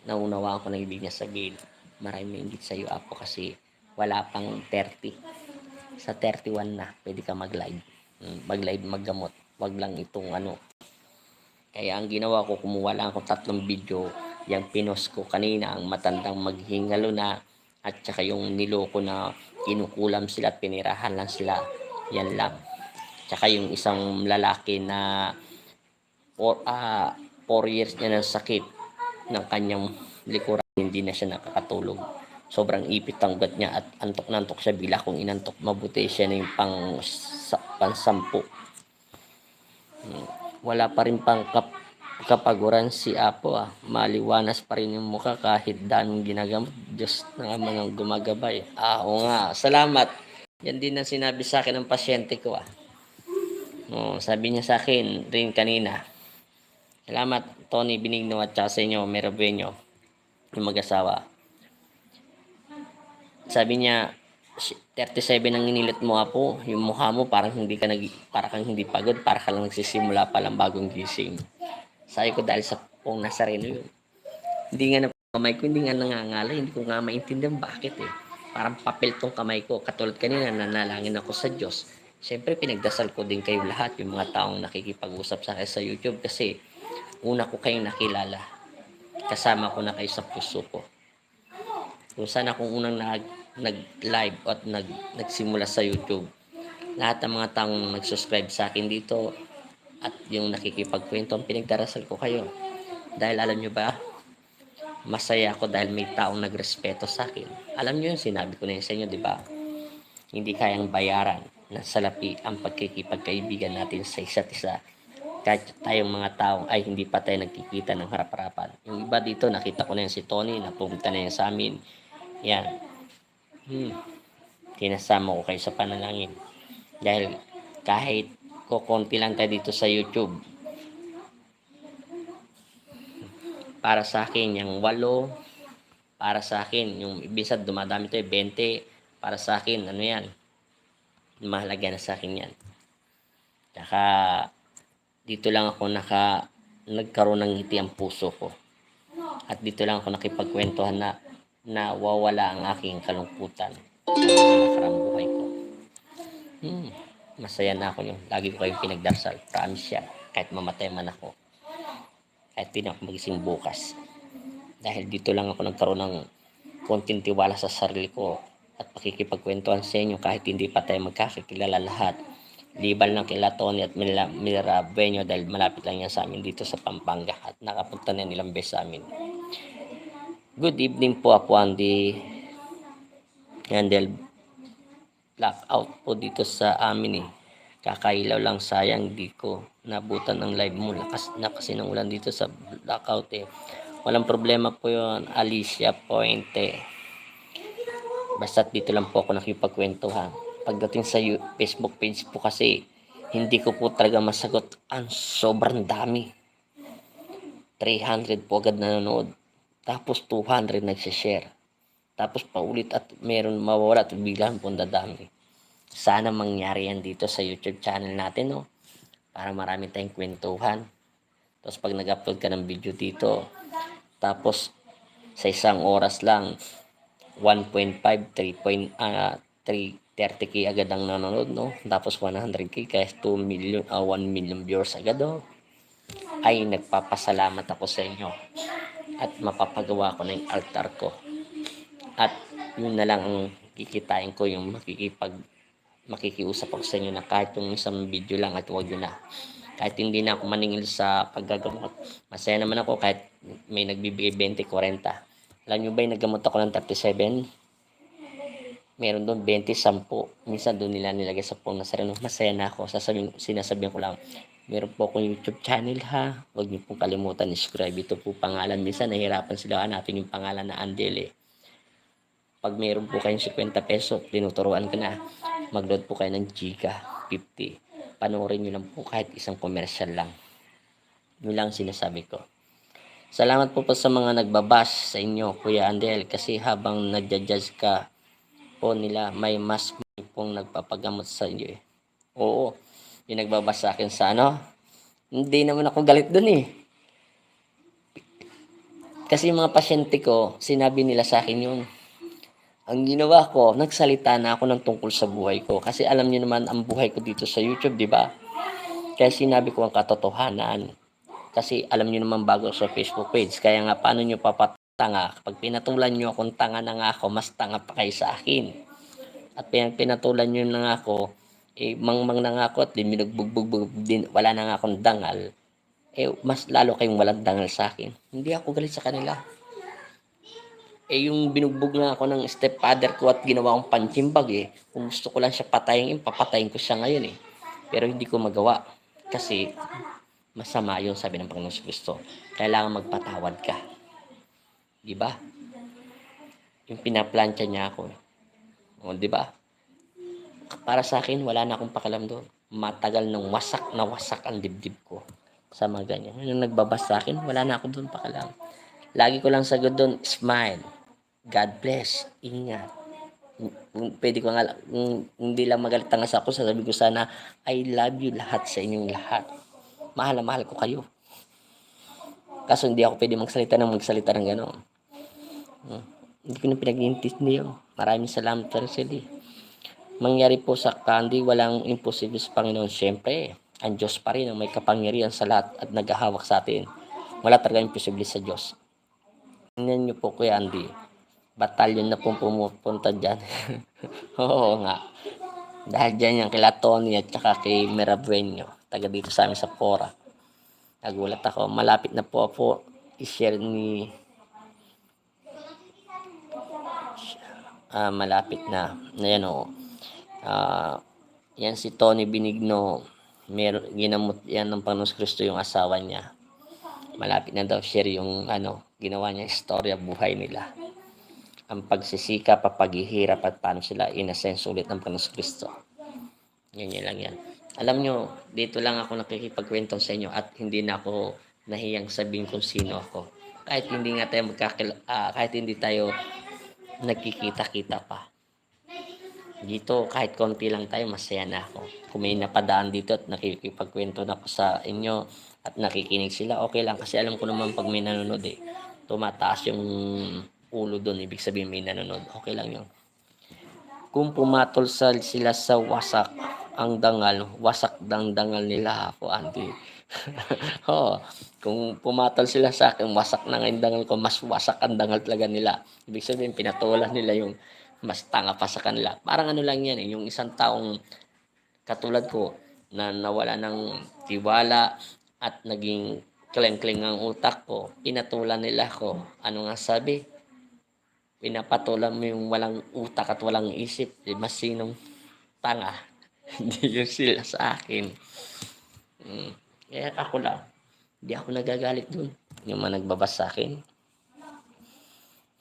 Naunawaan ko na ibig niya sabihin. Maraming inggit sa iyo, Apo, kasi wala pang 30. Sa 31 na, pwede ka mag-live. Mag-live, maggamot. Wag lang itong Kaya ang ginawa ko, kumuha lang ako 3 video. Yung pinost ko kanina, ang matandang maghingalo na, at saka yung niloko na kinukulam sila at pinirahan lang sila. Yan lang. Tsaka yung isang lalaki na 4 years niya ng sakit ng kanyang likuran, hindi na siya nakakatulog. Sobrang ipit ang ugat niya at antok na antok siya. Bila kung inantok, mabuti siya na yung pang-10. Wala pa rin kapaguran si Apo maliwanas pa rin yung mukha kahit daming ginagamot. Diyos na mga gumagabay. Oo nga, salamat. Yan din ang sinabi sa akin ng pasyente ko sabi niya sa akin rin kanina. Salamat Tony Benigno at saka sa inyo Merabueno, yung mag-asawa. Sabi niya 37 ang inilit mo, Apo. Yung mukha mo parang kang hindi pagod, para ka lang nagsisimula pa lang bagong gising. Sabi ko dahil sa pong Nazareno yun. Hindi nga na kamay ko, hindi nga nangangalay. Hindi ko nga maintindihan bakit Parang papel tong kamay ko. Katulad kanina, nanalangin ako sa Diyos. Siyempre, pinagdasal ko din kayo lahat, yung mga taong nakikipag-usap sa akin sa YouTube. Kasi, una ko kayong nakilala. Kasama ko na kayo sa puso ko. Kung saan akong unang nag-live at nagsimula sa YouTube, lahat ng mga taong nag-subscribe sa akin dito at yung nakikipagkwento, pinagdarasal ko kayo. Dahil alam nyo ba, masaya ako dahil may taong nagrespeto sa akin. Alam nyo yun, sinabi ko na yun sa inyo, di ba? Hindi kayang bayaran ng salapi ang pagkikipagkaibigan natin sa isa't isa. Kahit tayong mga taong ay hindi pa tayo nagkikita ng harap-harapan. Yung iba dito, nakita ko na yan si Tony, napunta na yan sa amin. Yan. Kinasama ko kayo sa panalangin. Dahil kahit kukonti lang tayo dito sa YouTube, para sa akin, yung 8, para sa akin, yung ibisad dumadami to 20, para sa akin, ano yan, mahalaga na sa akin yan. Saka, dito lang ako nagkaroon ng ngiti ang puso ko. At dito lang ako nakipagkwentuhan na nawawala ang aking kalungkutan sa nakarang buhay ko. Masaya na ako yun. Lagi ko kayong pinagdasal. Promise yan. Kahit mamatay man ako. Kahit di na ako magising bukas. Dahil dito lang ako nagkaroon ng konting tiwala sa sarili ko at pakikipagkwentuhan sa inyo kahit hindi pa tayo magkakakilala lahat. Liban lang kila Tony at Mira Bueño dahil malapit lang yan sa amin dito sa Pampanga at nakapunta na nilang beses sa amin. Good evening po, Apo Andy. Yan dahil blackout po dito sa amin eh. Kakailaw lang, sayang di ko nabutan ng live mo. Lakas na kasi ng ulan dito sa blackout eh. Walang problema po yun, Alicia Pointe. Basta dito lang po ako nakipagkwentuhan. Pagdating sa Facebook page po kasi, hindi ko po talaga masagot. Ang sobrang dami. 300 po agad nanonood. Tapos 200 nagsishare. Tapos paulit at meron mawawala at biglang po dadami. Sana mangyari yan dito sa YouTube channel natin, no? Para marami tayong kwentuhan. Tapos pag nag-upload ka ng video dito, tapos sa isang oras lang, 1.5, 30k agad ang nanonood, no? Tapos 100k, kaya 2 million, 1 million viewers agad, no? Ay, nagpapasalamat ako sa inyo. At mapapagawa ko na yung altar ko. At yun na lang ang kikitain ko, yung makikiusap ako sa inyo na kahit yung isang video lang at huwag yun na. Kahit hindi na ako maningil sa paggagamot. Masaya naman ako kahit may nagbibigay 20, 40. Alam nyo ba yung naggamot ako ng 37? Meron doon 20, 10. Minsan doon nila nilagay sa phone na sarili. Masaya na ako. Sinasabihan ko lang, meron po akong YouTube channel ha. Huwag niyo pong kalimutan subscribe. Ito po pangalan. Minsan nahihirapan sila hanapin yung pangalan na Andel eh. Pag meron po kayong 50 peso, tinuturuan ko na. Mag-load po kayo ng Giga 50. Panoorin nyo lang po kahit isang commercial lang. Yun lang sinasabi ko. Salamat po sa mga nagbabash sa inyo, Kuya Andel. Kasi habang nagja-judge ka po nila, may mas pong nagpapagamot sa inyo eh. Oo, yung nagbabash sa akin sa ano, hindi naman ako galit dun eh. Kasi yung mga pasyente ko, sinabi nila sa akin yun. Ang ginawa ko, nagsalita na ako ng tungkol sa buhay ko. Kasi alam niyo naman ang buhay ko dito sa YouTube, di ba? Kaya sinabi ko ang katotohanan. Kasi alam niyo naman bago sa Facebook page. Kaya nga, paano niyo papatanga? Kapag pinatulan niyo akong tanga na nga ako, mas tanga pa kayo sa akin. At pinatulan niyo na nga ako, mangmang na nga ako at binugbog din, wala na nga akong dangal. Mas lalo kayong walang dangal sa akin. Hindi ako galit sa kanila. Yung binugbog na ako ng stepfather ko at ginawa kong panchimbag eh. Kung gusto ko lang siya patayin, papatayin ko siya ngayon eh. Pero hindi ko magawa. Kasi masama yun, sabi ng Panginoon Kristo. Kailangan magpatawad ka. Di ba? Yung pinaplantya niya ako. O, di ba? Para sa akin, wala na akong pakialam doon. Matagal nang wasak na wasak ang dibdib ko. Sa mga ganyan. Yung nagbabas sa akin, wala na ako doon pakialam. Lagi ko lang sagot doon, smile. God bless. Ingat. Pwede ko nga, hindi lang magalit nga sa ako, sasabihin ko sana, I love you lahat sa inyong lahat. Mahal na mahal ko kayo. Kaso hindi ako pwede magsalita ng gano'n. Hindi ko na pinag-iintindi yun. Maraming salamat pa rin sila. Mangyari po sa Candy, walang imposible sa Panginoon. Siyempre, ang Diyos pa rin ang may kapangyarihan sa lahat at naghahawak sa atin. Wala talaga imposible sa Diyos. Tingnan niyo po, Kuya Andy. Batalyon na pong pumupunta dyan. Oo nga. Dahil dyan yung kila Tony at saka kay Merabueno, taga dito sa amin sa Pora. Nagulat ako, malapit na po ako i-share ni malapit na yan o. Yan si Tony Benigno, ginamot yan ng Panginoon Kristo yung asawa niya. Malapit na daw share yung ginawa niya istorya buhay nila. Ang pagsisikap, paghihirap at paano sila inasenso ulit ng Panginoon Kristo. Yan lang yan. Alam nyo, dito lang ako nakikipagkwento sa inyo at hindi na ako nahiyang sabihin kung sino ako. Kahit hindi nga tayo kahit hindi tayo nagkikita-kita pa. Dito, kahit konti lang tayo, masaya na ako. Kung may napadaan dito at nakikipagkwento na ako sa inyo at nakikinig sila, okay lang. Kasi alam ko naman pag may nanonood tumataas yung ulo doon. Ibig sabihin may nanonood. Okay lang yun. Kung pumatol sila sa wasak ang dangal, wasak ang dangal nila ako, Andy. Kung pumatol sila sa akin, wasak na ang dangal ko, mas wasak ang dangal talaga nila. Ibig sabihin, pinatulan nila yung mas tanga pa sa kanila. Parang lang yan yung isang taong katulad ko na nawala ng tiwala at naging kleng-kleng ang utak ko, pinatulan nila ako. Ano nga sabi? Pinapatulan mo yung walang utak at walang isip. Mas sinong tanga? Hindi yung sila sa akin. Kaya ako lang. Hindi ako nagagalit dun. Yung mga nagbabas sa akin.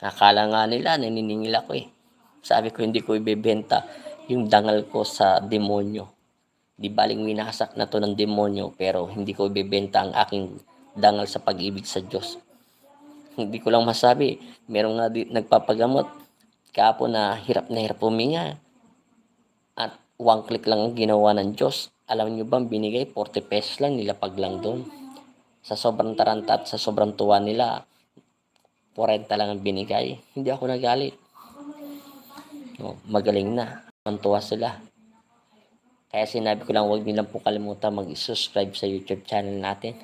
Akala nga nila, naniningil ako Sabi ko, hindi ko ibebenta yung dangal ko sa demonyo. Di baling winasak na to ng demonyo, pero hindi ko ibebenta ang aking dangal sa pag-ibig sa Diyos. Hindi ko lang masabi, meron nga nagpapagamot, kapo na hirap huminga. At one click lang ang ginawa ng Diyos. Alam nyo ba, binigay 40 pesos lang, nilapag lang doon. Sa sobrang taranta at sa sobrang tuwa nila, 40 lang ang binigay. Hindi ako nagalit. Magaling na. Mantuwa sila. Kaya sinabi ko lang, huwag nilang po kalimutan mag-subscribe sa YouTube channel natin.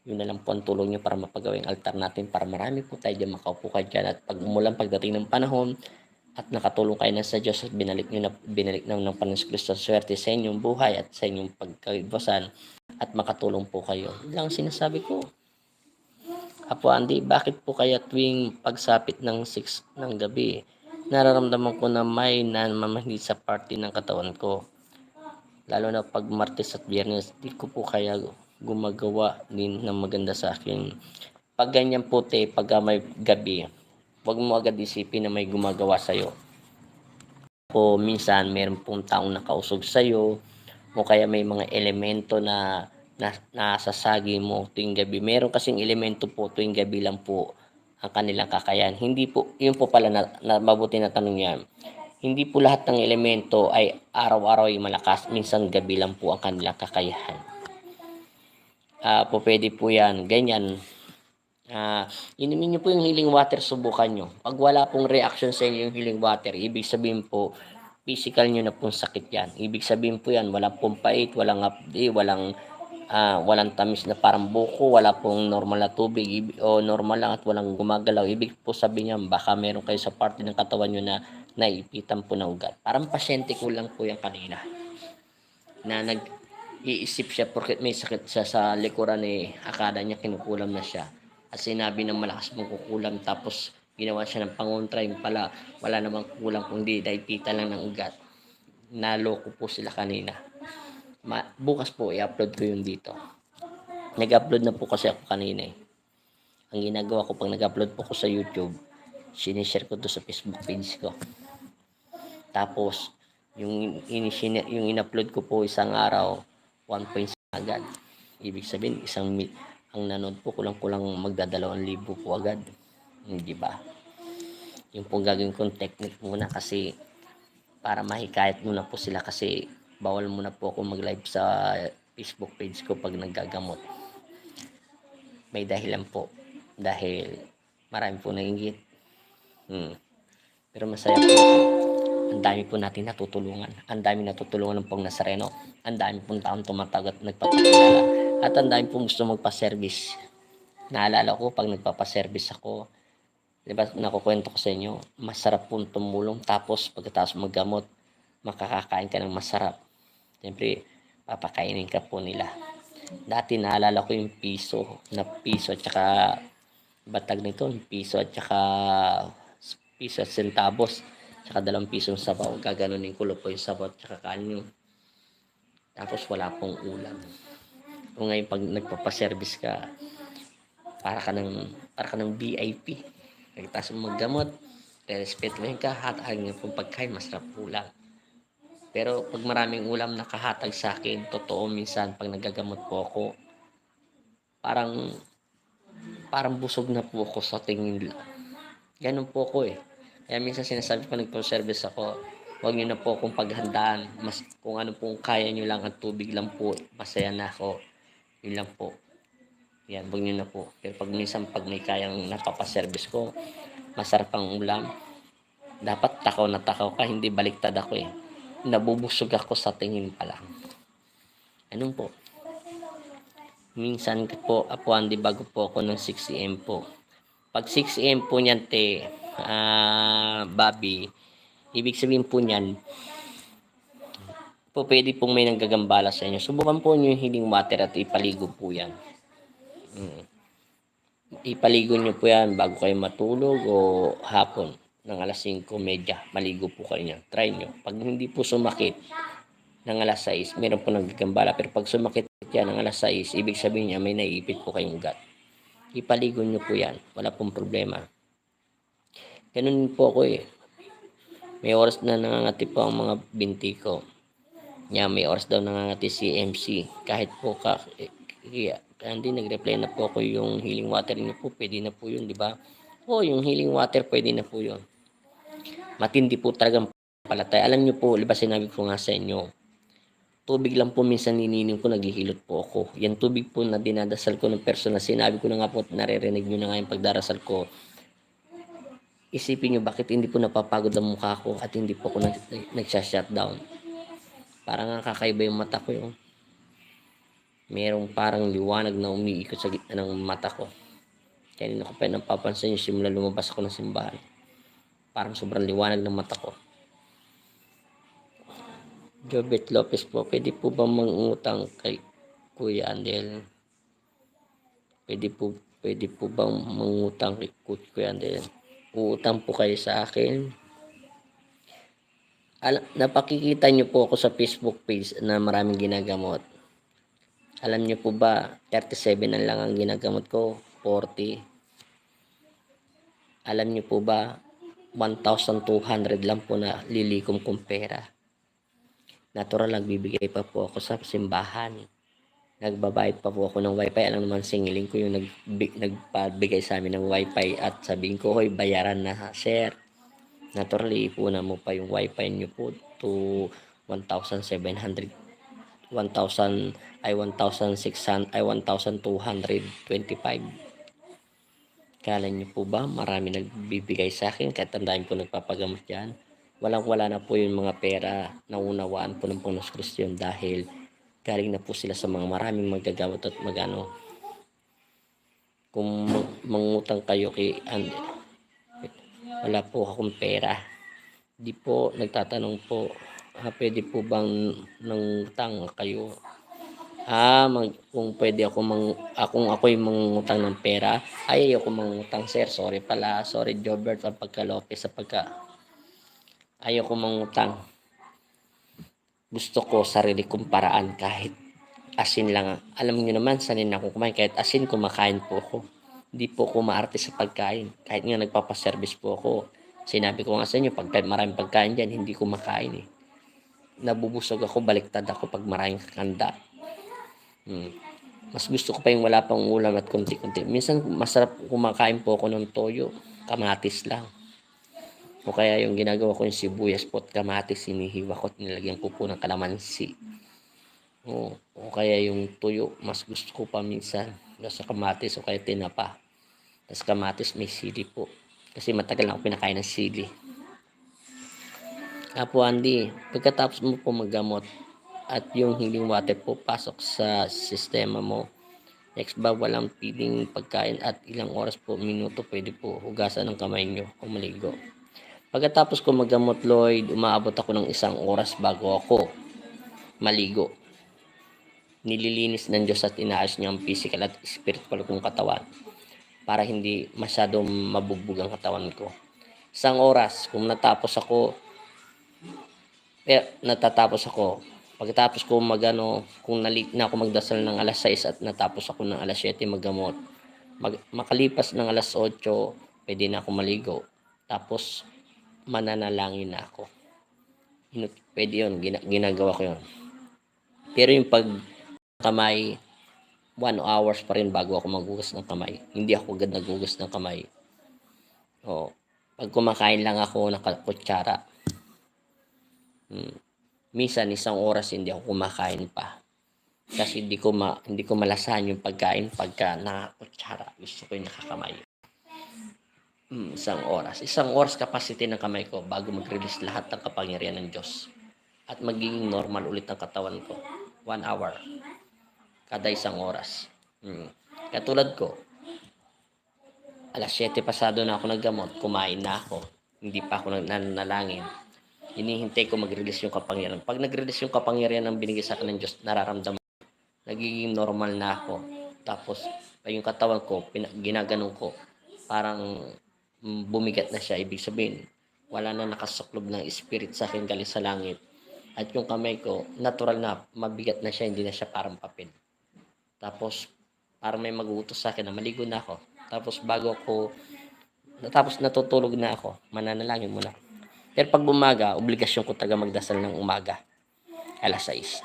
Yun na lang po ang tulong nyo para mapagawa yung altar natin para marami po tayo dyan makaupo ka dyan. At pag umulan pagdating ng panahon at nakatulong kayo na sa Diyos at binalik na ng Panginoon Kristo swerte sa inyong buhay at sa inyong pagkaibasan at makatulong po kayo. Yun lang sinasabi ko. Apo Andy, bakit po kaya tuwing pagsapit ng 6 ng gabi, nararamdaman ko na may namamahid sa party ng katawan ko? Lalo na pag Martes at Biyernes, di ko po kaya gumagawa din ng maganda sa akin. Pag ganyan po pag may gabi, huwag mo agad isipin na may gumagawa sa'yo. O minsan, meron pong taong nakausog sa'yo, o kaya may mga elemento na nasasagi mo tuwing gabi. Meron kasing elemento po tuwing gabi lang po ang kanilang kakayahan. Hindi po, yun po pala na mabuti na tanong yan. Hindi po lahat ng elemento ay araw-araw ay malakas. Minsan gabi lang po ang kanilang kakayahan. Pwede po yan. Ganyan. Inumin nyo po yung healing water, subukan nyo. Pag wala pong reaction sa inyo yung healing water, ibig sabihin po, physical nyo na pong sakit yan. Ibig sabihin po yan, walang pumpait, walang update, walang tamis na parang buko, wala pong normal na tubig o normal lang at walang gumagalaw. Ibig po sabihin niyan, baka meron kayo sa parte ng katawan nyo na naipitan po ng ugat. Parang pasyente ko lang po yan kanina na nag-iisip siya porque may sakit siya sa likuran akala niya kinukulam na siya at sinabi ng malakas mong kukulam tapos ginawa siya ng pangontra yung pala wala namang kulang kundi naipitan lang ng ugat. Naloko po sila kanina. Bukas po i-upload ko yun dito. Nag-upload na po kasi ako kanina Ang ginagawa ko pag nag-upload po ko sa YouTube, sinishare ko to sa Facebook page ko. Tapos yung in-upload ko po isang araw 1.6 agad. Ibig sabihin ang nanood po kulang-kulang magda2,000 po agad. Hindi ba? Yung pong gagawin kong technique muna kasi para mahikayat muna po sila kasi bawal muna po ako mag-live sa Facebook page ko pag naggagamot. May dahilan po. Dahil marami po nangingit. Pero masaya po. Ang dami po natin natutulungan. Ang dami natutulungan ng pong Nazareno. Ang dami pong taong tumatawag at nagpapakilala. At ang dami pong gusto magpa-service. Naalala ko pag nagpapa-service ako, diba nakukwento ko sa inyo, masarap pong tumulong tapos pagkatapos maggamot, makakakain ka ng masarap. Siyempre, papakainin ka po nila. Dati naalala ko yung piso at saka batag nito, piso at centavos, tsaka 2 pisong sabaw. Gaganunin ko po yung sabaw at saka kanin yung. Tapos wala pong ulam. O ngayon pag nagpapaservice ka, para ka ng VIP. Pagkatapos mo maggamot, respetuhin ka, hatahan niyo pong pagkain, masarap ulam. Pero pag maraming ulam nakahatag sa akin, totoo minsan pag nagagamot po ako, parang busog na po ako sa tingin lang. Ganun po ako eh. Kaya minsan sinasabi ko nagpo-service ako, huwag niyo na po akong paghandaan. Mas kung ano pong kaya niyo lang at tubig lang po, masaya na ako. Yun lang po. Yan, huwag niyo na po. Pero pag may kayang napapaservice ko, masarap ang ulam, dapat takaw na takaw ka, hindi baliktad ako eh. Nabubusog ako sa tingin pa lang. Anong po? Minsan po, Apuan, bago po ako ng 6 AM po. Pag 6 AM po niyan, Bobby, ibig sabihin po niyan, po pwede pong may nanggagambala sa inyo. Subukan po niyo yung healing water at ipaligo po yan. Ipaligo niyo po yan bago kayo matulog o hapon ng alas 5:30. Maligo po kayo niyan. Try niyo. Pag hindi po sumakit ng alas 6, meron po nanggagambala. Pero pag sumakit yan ng alas 6, ibig sabihin niya may naiipit po kayong gut. Ipaligo niyo po yan. Wala pong problema. Ganun po ako eh. May oras na nangangati po ang mga binti ko. May oras daw nangangati si MC. Kahit po hindi nag-reply na po ako yung healing water niyo po. Pwede na po yun, di ba? Yung healing water pwede na po yun. Matindi po talagang palatay. Alam niyo po, di ba sinabi ko nga sa inyo, tubig lang po minsan nininim ko, naghihilot po ako. Yan tubig po na dinadasal ko ng personal. Sinabi ko na nga po at naririnig nyo na nga yung pagdarasal ko. Isipin nyo bakit hindi po napapagod ang mukha ko at hindi po ako nagsha-shutdown. Parang nga kakaiba yung mata ko yung. Merong parang liwanag na umiikot sa gitna ng mata ko. Kaya hindi ko pa napapansin yung simula lumabas ako ng simbahan. Parang sobrang liwanag ng mata ko. Jobet Lopez po, pwede po ba mangutang kay Kuya Andel? Pwede po bang mangutang kay Kuya Andel? Uutang po kayo sa akin. Napakikita nyo po ako sa Facebook page na maraming ginagamot. Alam nyo po ba, 37 na lang ang ginagamot ko, 40. Alam nyo po ba, 1,200 lang po na lilikom kong pera. Natural, nagbibigay pa po ako sa simbahan. Nagbabayad pa po ako ng wifi. Alam naman, singiling ko yung nagpabigay sa amin ng wifi at sabihin ko, hoy, bayaran na, sir. Natural, iipunan mo pa yung wifi nyo po to 1,700, 1,600, 1,225. Kala nyo po ba, marami nagbibigay sa akin, kahit tandaan ko nagpapagamot yan. Walang-wala na po yung mga pera na unawaan po ng Panginoon Kristo dahil galing na po sila sa mga maraming magagamot at magano. Kung mangutang kayo kay Andy, wala po akong pera. Di po, nagtatanong po, pwede po bang nangutang kayo? Kung pwede kung ako'y mangutang ng pera, ayoko mangutang, sir. Sorry pala. Sorry, Jobert, ang pagka-Lopez, ayoko mangutang. Gusto ko sarili kong paraan kahit asin lang. Alam niyo naman, sanin ako kumain. Kahit asin, kumakain po ako. Hindi po ako maarte sa pagkain. Kahit nga nagpapaservice po ako. Sinabi ko nga sa inyo, pag maraming pagkain dyan, hindi ko makain eh. Nabubusog ako, baliktad ako pag maraming kakanda. Mas gusto ko pa yung wala pang ulam at konti-konti. Minsan, masarap kumakain po ako ng toyo. Kamatis lang. O kaya yung ginagawa ko yung sibuyas po at kamatis, hinihiwa ko at nilagyan ko po ng kalamansi. O kaya yung tuyo, mas gusto ko pa minsan sa kamatis o kaya tinapa. Tapos kamatis may sili po. Kasi matagal na ako pinakain ng sili. Apo Andy, pagkatapos mo po maggamot at yung healing water po pasok sa sistema mo, next ba walang piling pagkain at ilang oras po, minuto, pwede po hugasan ng kamay nyo o maligo. Pagkatapos ko maggamot, Lloyd, umaabot ako ng 1 oras bago ako maligo. Nililinis ng Diyos at inaayos niya ang physical at spiritual kong katawan para hindi masyadong mabugbog ang katawan ko. 1 oras, kung natatapos ako, pagkatapos ko kung na-late na ako magdasal ng alas 6 at natapos ako ng alas 7 maggamot, makalipas ng alas 8, pwede na ako maligo. Tapos, mananalangin na ako. Pwede yun, ginagawa ko yun. Pero yung pag kamay, 1 hours pa rin bago ako maghugas ng kamay. Hindi ako agad naghugas ng kamay. O, pag kumakain lang ako nakakutsara. Minsan 1 oras hindi ako kumakain pa. Kasi hindi ko malasahan yung pagkain pagka nakakutsara. Gusto ko yung nakakamay. 1 oras. 1 oras capacity ng kamay ko bago mag-release lahat ng kapangyarihan ng Diyos. At magiging normal ulit ang katawan ko. 1 hour. Kada 1 oras. Katulad ko, alas 7 pasado na ako naggamot, kumain na ako. Hindi pa ako nananalangin. Hinihintay ko mag-release yung kapangyarihan. Pag nag-release yung kapangyarihan ng binigay sa akin ng Diyos, nararamdaman. Nagiging normal na ako. Tapos, yung katawan ko, ginaganon ko. Parang bumigat na siya. Ibig sabihin, wala na nakasuklob ng spirit sa akin galing sa langit. At yung kamay ko, natural na, mabigat na siya, hindi na siya parang papel. Tapos, parang may mag-uutos sa akin na maligo na ako. Tapos natutulog na ako, mananalangin muna. Pero pag umaga, obligasyon ko taga magdasal ng umaga. Alas 6.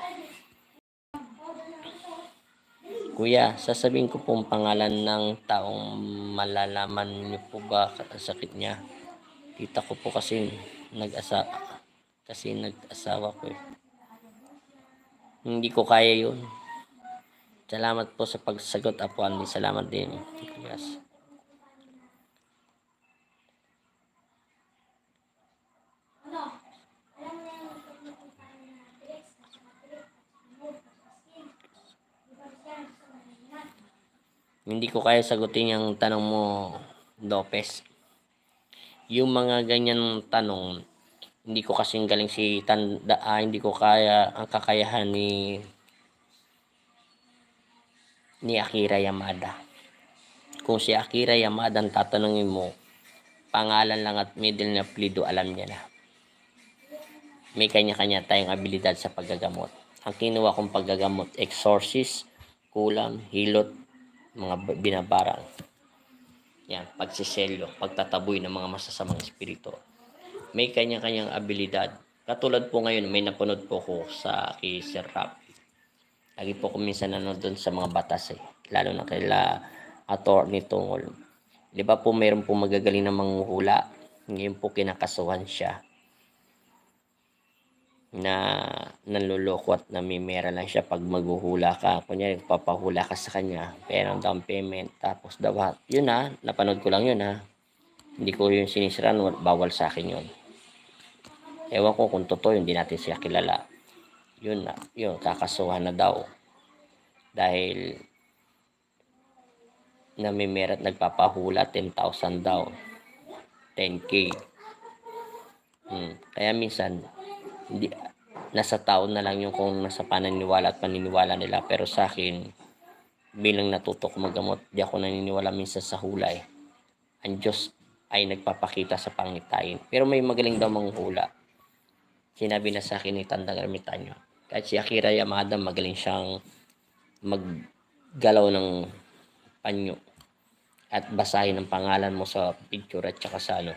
Kuya, sasabihin ko po ang pangalan ng taong malalaman niyo po ba ang sakit niya? Tita ko po kasi nag-asawa ko eh. Hindi ko kaya yun. Salamat po sa pagsagot, Apo Andy. Salamat din. Yes. Hindi ko kaya sagutin yung tanong mo, Lopez. Yung mga ganyan tanong, hindi ko kasing galing hindi ko kaya ang kakayahan ni Akira Yamada. Kung si Akira Yamada ang tatanungin mo, pangalan lang at middle na apelyido, alam niya na. May kanya-kanya tayong abilidad sa paggagamot. Ang kinuha kong paggagamot, exorcist, kulam, hilot, mga binabarang. Yan, pagsiselyo, pagtataboy ng mga masasamang espiritu. May kanya-kanyang abilidad. Katulad po ngayon, may napanood po ko sa kay Sir Rafi. Lagi po ko minsan nanonood doon sa mga batas eh. Lalo na kaila Attorney Tungol. Di ba po mayroon po magagaling na manghuhula? Ngayon po kinakasuhan siya na nanluloko at namimera lang siya pag maghuhula ka. Kunyari, papahula ka sa kanya, pera ng down payment, tapos daw, yun ha, napanood ko lang yun ha. Hindi ko yun sinisiraan, bawal sa akin yun. Ewan ko kung totoo, hindi natin siya kilala. Yun na, yun, kakasuhan na daw. Dahil namimera at nagpapahula, 10,000 daw. 10K. Kaya minsan, hindi, nasa tao na lang yung kung nasa paniniwala at paniniwala nila. Pero sa akin, bilang natuto ko maggamot, di ako naniniwala minsan sa hula eh. Ang Diyos ay nagpapakita sa pangitain. Pero may magaling daw manghula. Sinabi na sa akin ni Tandang Ermitanyo. Kahit si Akira Yamada, magaling siyang maggalaw ng panyo at basahin ang pangalan mo sa picture at saka sa ano.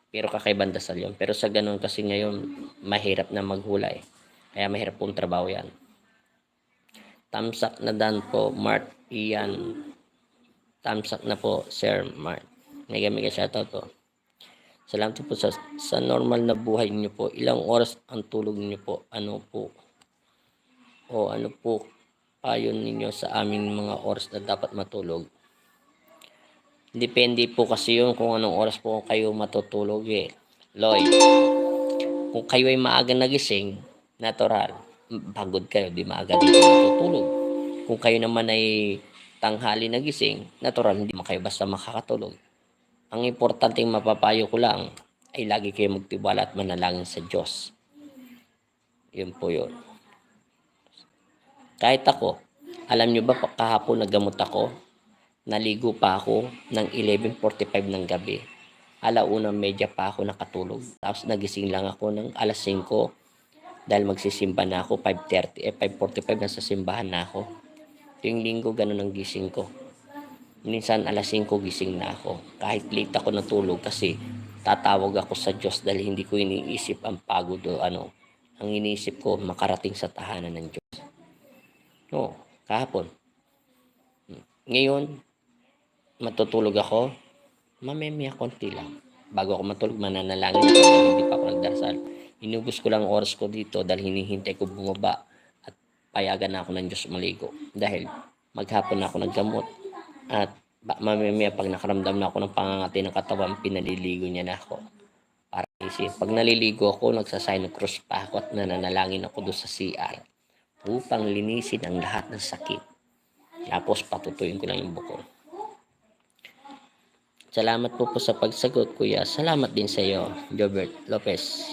Pero kakaibang dasal yun. Pero sa ganun kasi ngayon, mahirap na maghula eh. Kaya mahirap pong trabaho yan. Tamsak na dan po, Mart Ian. Tamsak na po, Sir Mart. Mega shoutout po. Salamat po sa normal na buhay niyo po. Ilang oras ang tulog niyo po? Ano po payo ninyo sa aming mga oras na dapat matulog? Depende po kasi yun kung anong oras po kayo matutulog eh. Lloyd, kung kayo ay maaga nagising, natural, pagod kayo, di maaga dito matutulog. Kung kayo naman ay tanghali nagising, natural, hindi man kayo basta makakatulog. Ang importanteng mapapayo ko lang ay lagi kayo magtiwala at manalangin sa Diyos. Yun po yun. Kahit ako, alam nyo ba kahapon nagamot ako? Naligo pa ako ng 11:45 ng gabi. 1:30 pa ako nakatulog. Tapos nagising lang ako ng 5:00 dahil magsisimba na ako. 5:45 nasa simbahan na ako. Yung linggo ganun ang gising ko. Minsan 5:00 gising na ako. Kahit late ako natulog kasi tatawag ako sa Diyos dahil hindi ko iniisip ang pagod o ano. Ang iniisip ko makarating sa tahanan ng Diyos. No, kahapon. Ngayon, matutulog ako, mamaya konti lang. Bago ako matulog, mananalangin ako dahil hindi pa ako nagdarasal. Inubos ko lang oras ko dito dahil hinihintay ko bumaba at payagan na ako ng Diyos maligo. Dahil maghapon na ako naggamot at mamaya pag nakaramdam na ako ng pangangati ng katawan, pinaliligo niya na ako. Para isip, pag naliligo ako, nagsasign ng cross pa ako at nananalangin ako doon sa CR upang linisin ang lahat ng sakit. Tapos patutuyin ko lang yung buko. Salamat po sa pagsagot, kuya. Salamat din sa iyo, Jobert Lopez.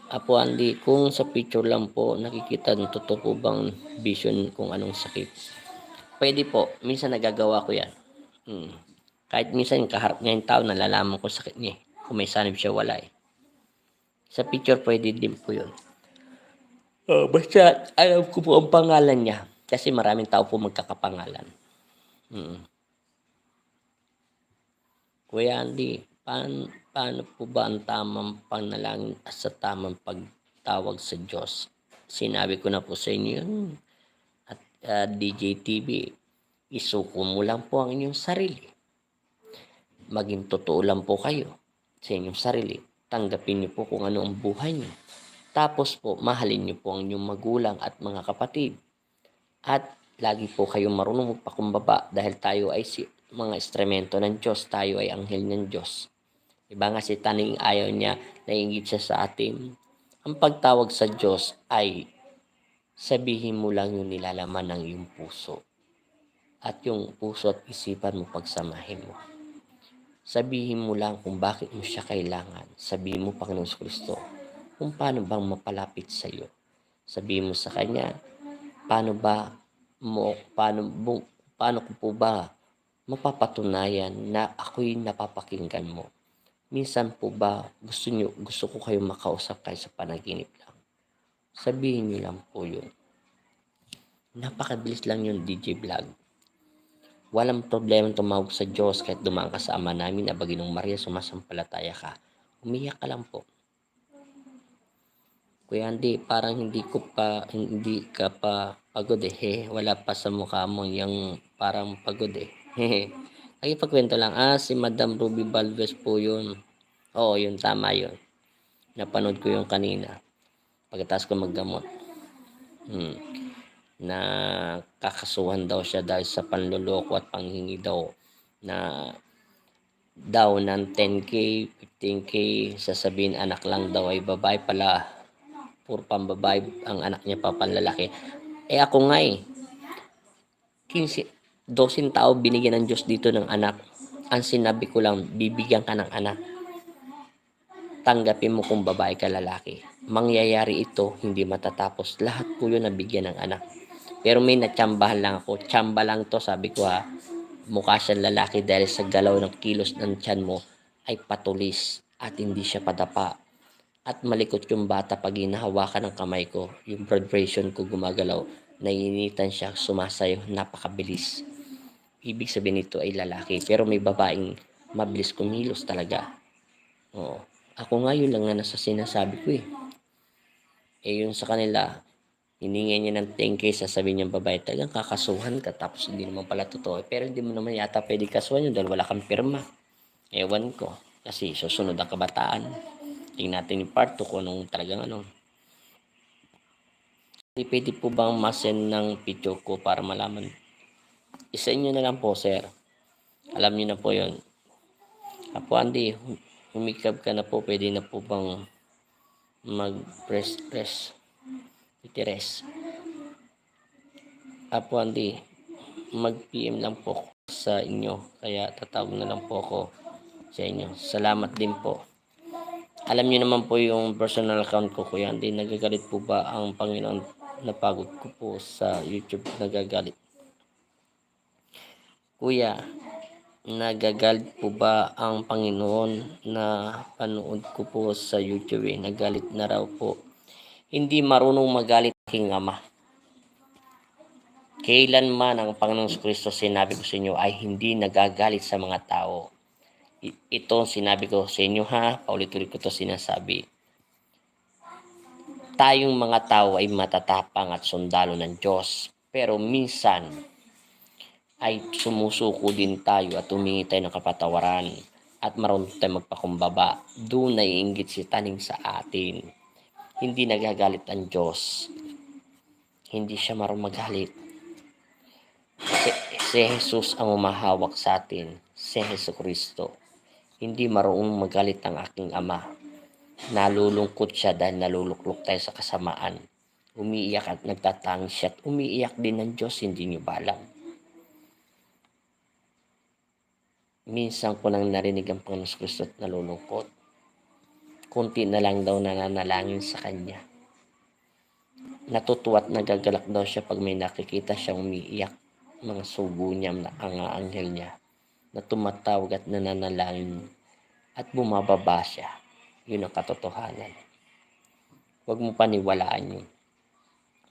Apo Andy, kung sa picture lang po nakikita ng totoo po bang vision kung anong sakit? Pwede po. Minsan nagagawa ko yan. Kahit minsan kaharap niya yung tao, nalalaman ko sakit niya. Kung may sanib siya, wala eh. Sa picture pwede din po yun. Basta alam ko po ang pangalan niya. Kasi maraming tao po magkakapangalan. Kuya Andy, paano po ba ang tamang panalangin sa tamang pagtawag sa Diyos? Sinabi ko na po sa inyo yun. At DJ TV, isuko mo lang po ang inyong sarili. Maging totoo lang po kayo sa inyong sarili. Tanggapin niyo po kung ano ang buhay niyo. Tapos po, mahalin niyo po ang inyong magulang at mga kapatid. At lagi po kayong marunong magpakumbaba dahil tayo ay mga instrumento ng Diyos, tayo ay anghel ng Diyos. Diba nga si Taning ayaw niya, naiingit siya sa atin. Ang pagtawag sa Diyos ay sabihin mo lang yung nilalaman ng iyong puso. At yung puso at isipan mo pagsamahin mo. Sabihin mo lang kung bakit mo siya kailangan. Sabihin mo, Panginoon Kristo, kung paano bang mapalapit sa iyo. Sabihin mo sa Kanya, paano ko po ba mapapatunayan na ako'y napapakinggan mo. Minsan po ba gusto ko kayong makausap kayo sa panaginip lang. Sabihin niyo lang po yun. Napakabilis lang yung DJ vlog. Walang problema tumawag sa Diyos kahit dumaan ka sa Ama namin na Baginong Maria, sumasampalataya ka. Umiyak ka lang po. Kuya Andy, parang hindi ka pa pagod eh. Wala pa sa mukha mo yung parang pagod eh. Nakipagkwento lang. Si Madam Ruby Valves po yun. Oo, yun. Tama yun. Napanood ko yung kanina. Pagkatapos ko maggamot. Na kakasuhan daw siya dahil sa panluloko at panghingi daw ng 10K, 15K. Sasabihin anak lang daw ay babae pala. Puro pambabae ang anak niya pa panlalaki. Ako nga 12 tao binigyan ng Diyos dito ng anak. Ang sinabi ko lang, bibigyan ka ng anak. Tanggapin mo kung babae ka lalaki. Mangyayari ito, hindi matatapos. Lahat po yun nabigyan ng anak. Pero may natsambahan lang ako. Tsamba lang to, sabi ko mukha siyang lalaki dahil sa galaw ng kilos ng tiyan mo ay patulis at hindi siya padapa. At malikot yung bata pag hinahawakan ng kamay ko. Yung vibration ko gumagalaw. Naiinitan siya, sumasayo, napakabilis. Ibig sabihin nito ay lalaki. Pero may babaeng mabilis kumilos talaga. Oo. Ako nga yun lang na nasa sinasabi ko yung sa kanila, hiningi niya ng 10K, sasabihin niyang babae, talagang kakasuhan ka, tapos hindi naman pala totoo. Pero hindi mo naman yata pwede kasuhan yun dahil wala kang pirma. Ewan ko. Kasi susunod ang kabataan. Tingnan natin yung part 2 kung anong talagang Pwede po bang masend ng picture ko para malaman? Isa inyo na lang po, sir. Alam niyo na po yun. Apo Andy, humikab ka na po. Pwede na po bang mag-press? Itires. Apo Andy, mag-PM lang po sa inyo. Kaya tatawag na lang po ako sa inyo. Salamat din po. Alam niyo naman po yung personal account ko, Kuya Andy. Nagagalit po ba ang Panginoon? Napagod ko po sa YouTube. Nagagalit. Kuya, nagagalit po ba ang Panginoon na panood ko po sa YouTube? Nagalit na raw po. Hindi marunong magalit aking Ama. Kailanman ang Panginoong Kristo, sinabi ko sa inyo, ay hindi nagagalit sa mga tao. Ito sinabi ko sa inyo, ha, paulit-ulit ko to sinasabi. Tayong mga tao ay matatapang at sundalo ng Diyos, pero minsan ay sumusuko din tayo at humingi tayo ng kapatawaran at marunong tayo magpakumbaba. Doon naiinggit si taning sa atin. Hindi nagagalit ang Diyos. Hindi siya marunong magalit. Si Jesus ang umahawak sa atin, si Jesucristo. Hindi marunong magalit ang aking Ama. Nalulungkot siya dahil naluluklok tayo sa kasamaan. Umiiyak at nagtatangis siya at umiiyak din ng Diyos, hindi niyo ba alam? Minsan ko nang narinig ang Panginoon Kristo at nalulungkot. Kunti na lang daw nananalangin sa Kanya. Natutuwa at nagagalak daw siya pag may nakikita siyang umiiyak. Mga sugo niya, ang anghel niya, na tumatawag at nananalangin at bumababa siya. Yun ang katotohanan. Huwag mo paniwalaan yun.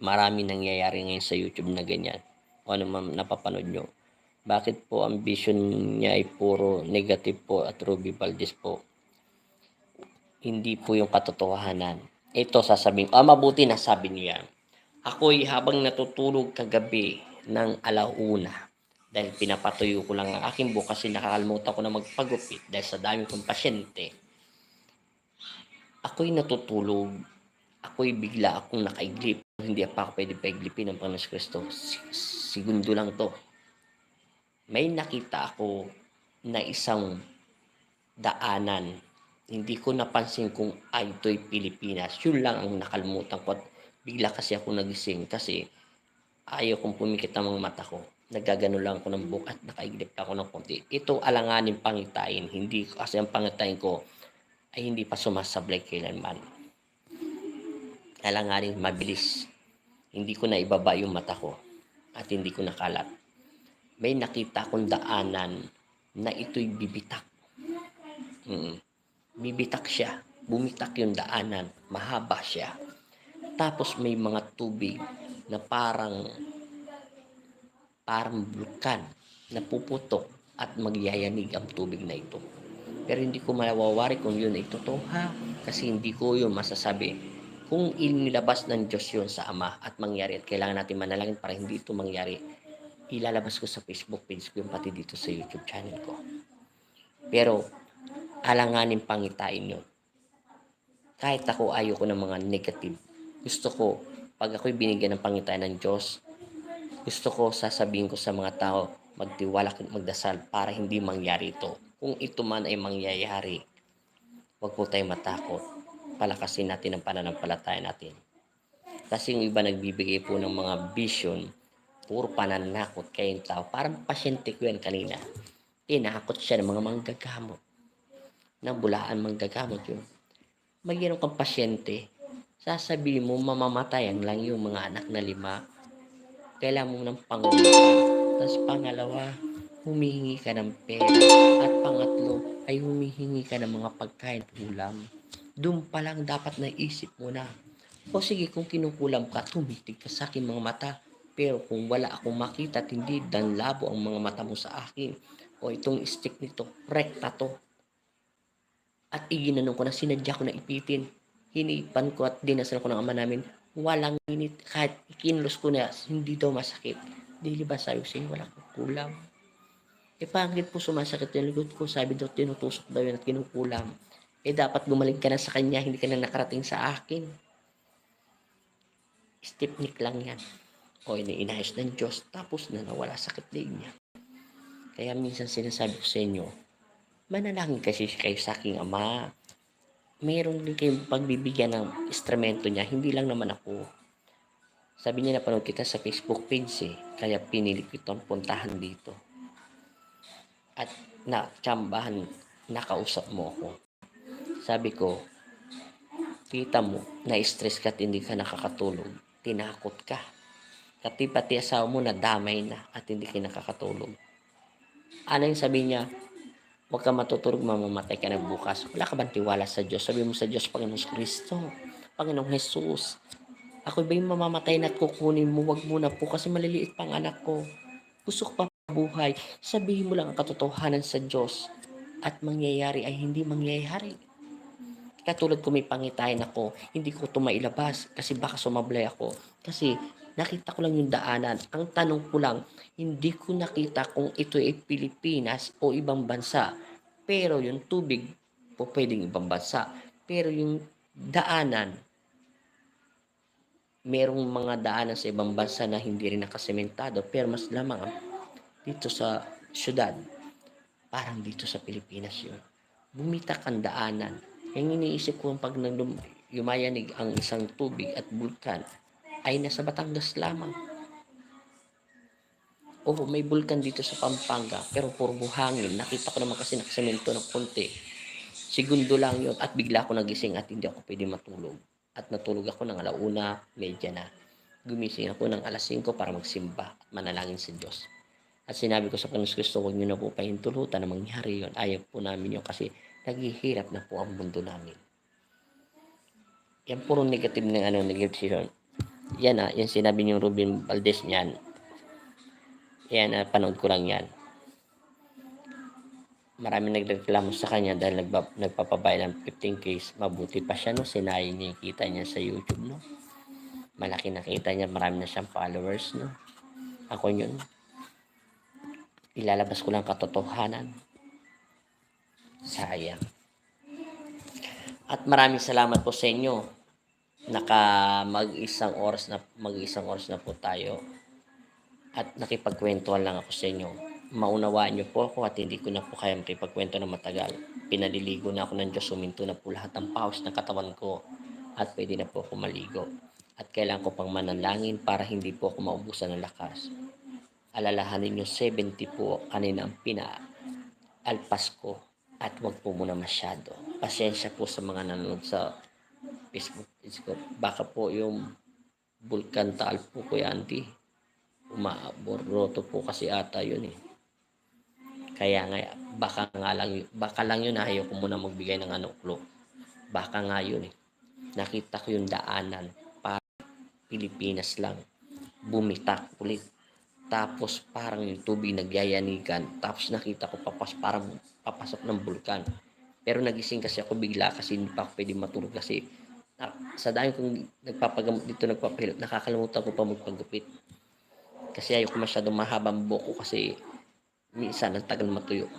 Marami nangyayari ngayon sa YouTube na ganyan. O ano man napapanood nyo. Bakit po ang vision niya ay puro negative po at Ruby Valdez po? Hindi po yung katotohanan. Ito sasabihin, mabuti na sabi niyo yan. Ako'y habang natutulog kagabi ng alauna, dahil pinapatuyo ko lang ang aking buhok kasi nakakalimutan ko na magpagupit dahil sa dami kong pasyente. Ako'y natutulog. Ako'y bigla akong nakaiglip. Hindi pa ako pwede paiglipin ng Panginoon Kristo. Segundo lang to. May nakita ako na isang daanan. Hindi ko napansin kung ito'y Pilipinas. Yun lang ang nakalimutan ko. At bigla kasi ako nagising kasi ayaw kong pumikit ang mga mata ko. Nagagano lang ako ng buhok at nakaiglip ako ng konti. Ito alanganin pangitain. Hindi kasi ang pangitain ko ay hindi pa sumasablay kailanman. Alanganin mabilis. Hindi ko na ibaba yung mata ko at hindi ko nakalat. May nakita akong daanan na ito'y bibitak. Bibitak siya. Bumitak yung daanan. Mahaba siya. Tapos may mga tubig na parang bulkan na puputok at magyayanig ang tubig na ito. Pero hindi ko mawawari kung yun ay totoo, ha? Kasi hindi ko yun masasabi. Kung inilabas ng Diyos yun sa Ama at mangyari at kailangan natin manalangin para hindi ito mangyari, ilalabas ko sa Facebook page ko yung pati dito sa YouTube channel ko. Pero alanganin pangitain yun. Kahit ako ayoko ng mga negative. Gusto ko, pag ako'y binigyan ng pangitain ng Diyos, gusto ko sasabihin ko sa mga tao, magtiwala at magdasal para hindi mangyari ito. Kung ito man ay mangyayari, huwag po tayong matakot. Palakasin natin ang pananampalataya natin. Kasi yung iba nagbibigay po ng mga vision, puro pananakot kayong tao. Parang pasyente ko yan kanina. Tinakot siya ng mga manggagamot. Nabulaan manggagamot yun. Mayroon kang pasyente, sasabihin mo mamamatayan lang yung mga anak na 5. Kailangan mo ng pangunguna. Tapos pangalawa, humihingi ka ng pera. At pangatlo, ay humihingi ka ng mga pagkain at ulam. Doon pa lang dapat naisip mo na. O sige, kung kinukulam ka, tumitig ka sa aking mga mata. Pero kung wala akong makita at hindi danlabo ang mga mata mo sa akin, o itong stick nito, rekta to. At iginanong ko na sinadya ko na ipitin. Hinipan ko at dinasal ko ng Ama namin. Walang minit. Kahit ikinlos ko na hindi daw masakit. Dili ba sabi ko sa'yo, wala kong kulam. Pangit po sumasakit yung likod ko. Sabi daw, tinutusok daw yun at kinukulam. Dapat gumaling ka na sa kanya. Hindi ka na nakarating sa akin. Stipnik lang yan. O iniinayos ng Diyos. Tapos na nawala sakit din niya. Kaya minsan sinasabi ko sa inyo, manalangin kasi kayo sa aking Ama. Mayroon din kayong pagbibigyan ng instrumento niya. Hindi lang naman ako. Sabi niya napanood kita sa Facebook page kaya pinili ko itong puntahan dito. At nakachambahan, nakausap mo ako. Sabi ko, Kita mo, na-stress ka at hindi ka nakakatulog. Tinakot ka. Pati asawa mo nadamay na at hindi ka nakakatulog. Ano yung sabi niya? Huwag ka matutulog, mamamatay ka na bukas. Wala ka bang tiwala sa Diyos? Sabi mo sa Diyos, Panginoong Kristo, Panginoong Jesus, ako ba yung mamamatay na at kukunin mo? Wag muna po kasi maliliit pang anak ko. Gusto ko pa buhay. Sabihin mo lang ang katotohanan sa Diyos at mangyayari ay hindi mangyayari. Katulad ko may pangitain ako, hindi ko ito mailabas kasi baka sumablay ako. Kasi nakita ko lang yung daanan. Ang tanong ko lang, hindi ko nakita kung ito ay Pilipinas o ibang bansa. Pero yung tubig po pwedeng ibang bansa. Pero yung daanan, merong mga daanan sa ibang bansa na hindi rin nakasementado. Pero mas lamang dito sa syudad, parang dito sa Pilipinas yun. Bumitak ang daanan. Yung iniisip ko pag yumayanig ang isang tubig at bulkan ay nasa Batangas lamang. Oo, may bulkan dito sa Pampanga pero puro buhangin. Nakita ko naman kasi nakasemento ng konti. Segundo lang yun at bigla ako nagising at hindi ako pwede matulog. At natulog ako ng 1:30 na. Gumising ako ng 5:00 para magsimba at manalangin sa Diyos. At sinabi ko sa Panginoon Kristo, huwag niyo na po pahintulutan na mangyari yun. Ayaw po namin yun kasi naghihirap na po ang mundo namin. Yan puro negative ng negative. Yan yung sinabi niyo Ruben Valdez niyan. Yan, panood ko lang yan. Maraming nagreklamo sa kanya dahil nagpapabayad ng 15K. Mabuti pa siya, no? Sinayin niya yung kita niya sa YouTube, no? Malaki nakita niya, marami na siyang followers, no? Ako yun. Ilalabas ko lang katotohanan. Sayang. At maraming salamat po sa inyo. Mag-isang oras na po tayo. At nakipagkwentuhan lang ako sa inyo. Maunawaan niyo po ako at hindi ko na po kaya makipagkwento na matagal. Pinaliligo na ako ng Diyos, suminto na po lahat ng pawis ng katawan ko at pwede na po ako maligo. At kailangan ko pang manalangin para hindi po ako maubusan ng lakas. Alalahanin niyo 70 po kanina ang pinaalpas ko at wag po muna masyado. Pasensya po sa mga nanonood sa Facebook page ko. Baka po yung Bulkan Taal po ko Auntie. Umaboroto po kasi ata yun eh. Kaya nga, baka lang yun, ayaw ko muna magbigay ng clue. Baka nga yun eh. Nakita ko yung daanan, para Pilipinas lang, bumitak ulit. Tapos parang yung tubig nagyayanigan, tapos nakita ko parang papasok ng bulkan. Pero nagising kasi ako bigla kasi hindi pa ako pwede matulog kasi sa dahil kong nagpapagamot dito, nagpapahilot, nakakalimutan ko pa magpagupit. Kasi ayaw ko masyadong mahabang buko kasi minsan ang tagal matuyo.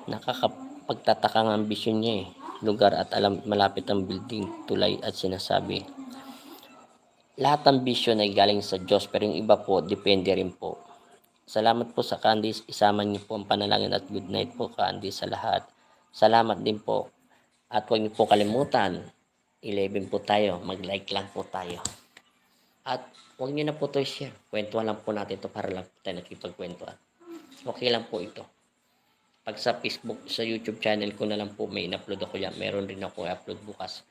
Nakakapagtataka ang ambisyon niya eh. Lugar at alam malapit ang building, tulay at sinasabi. Lahat ng ambisyon ay galing sa Diyos pero yung iba po, depende rin po. Salamat po sa Candice. Isama niyo po ang panalangin at good night po Candice sa lahat. Salamat din po. At huwag niyo po kalimutan, 11 po tayo. Mag-like lang po tayo. At huwag niyo na po ito i-share. Kwentuhan lang po natin ito para lang po tayo nakipagkwentuhan. Okay lang po ito. Pag sa Facebook, sa YouTube channel ko na lang po may in-upload ako yan. Meron rin ako i-upload bukas.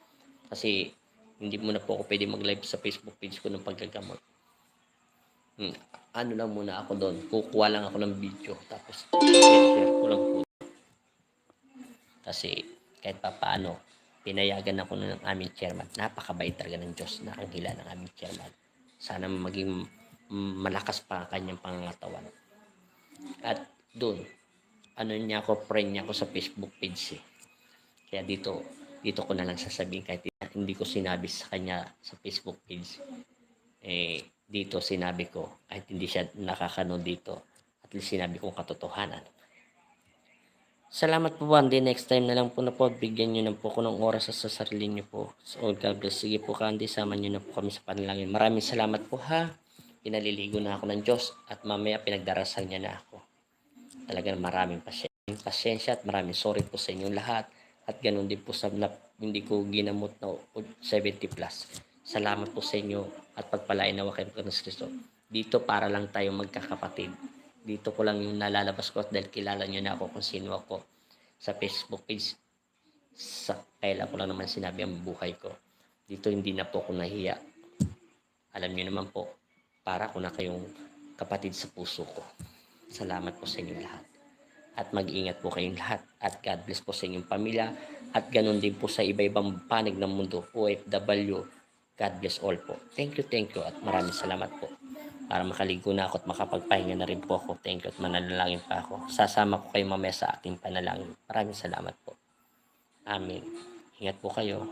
Kasi hindi mo na po ako pwede mag-live sa Facebook page ko ng paggagamot. Ano lang muna ako doon. Kukuha lang ako ng video. Tapos share ko lang po. Kasi kahit pa paano, pinayagan ako ng aming chairman. Napakabait talaga ng Diyos na anghela ng aming chairman. Sana maging malakas pa ang kanyang pangangatawan. At doon, niya ako, friend niya ako sa Facebook page eh. Kaya dito ko na lang sasabihin kahit hindi ko sinabi sa kanya sa Facebook page. Dito sinabi ko kahit hindi siya nakakanood dito. At least sinabi kong katotohanan. Salamat po Andy. Next time na lang po na po. Bigyan nyo na po ko ng oras sa sarili nyo po. So God bless. Sige po Andy. Sama nyo na po kami sa panalangin. Maraming salamat po ha. Pinaliligo na ako ng Diyos. At mamaya pinagdarasal niya na ako. Talagang maraming pasensya at maraming sorry po sa inyong lahat. At ganun din po sa hindi ko ginamot na 70 plus. Salamat po sa inyo at pagpalain nawa kay Panginoon Kristo. Dito para lang tayo magkakapatid. Dito ko lang yung nalalabas ko at dahil kilala nyo na ako kung sino ako sa Facebook page. Kailan ko lang naman sinabi ang buhay ko. Dito hindi na po ako nahiya. Alam niyo naman po, para ko na kayong kapatid sa puso ko. Salamat po sa inyong lahat. At mag-ingat po kayong lahat. At God bless po sa inyong pamilya. At ganun din po sa iba-ibang panig ng mundo, OFW. God bless all po. Thank you at maraming salamat po. Para makaligo na ako at makapagpahinga na rin po ako. Thank you at mananalangin pa ako. Sasama ko kayo mamaya sa ating panalangin. Maraming salamat po. Amen. Ingat po kayo.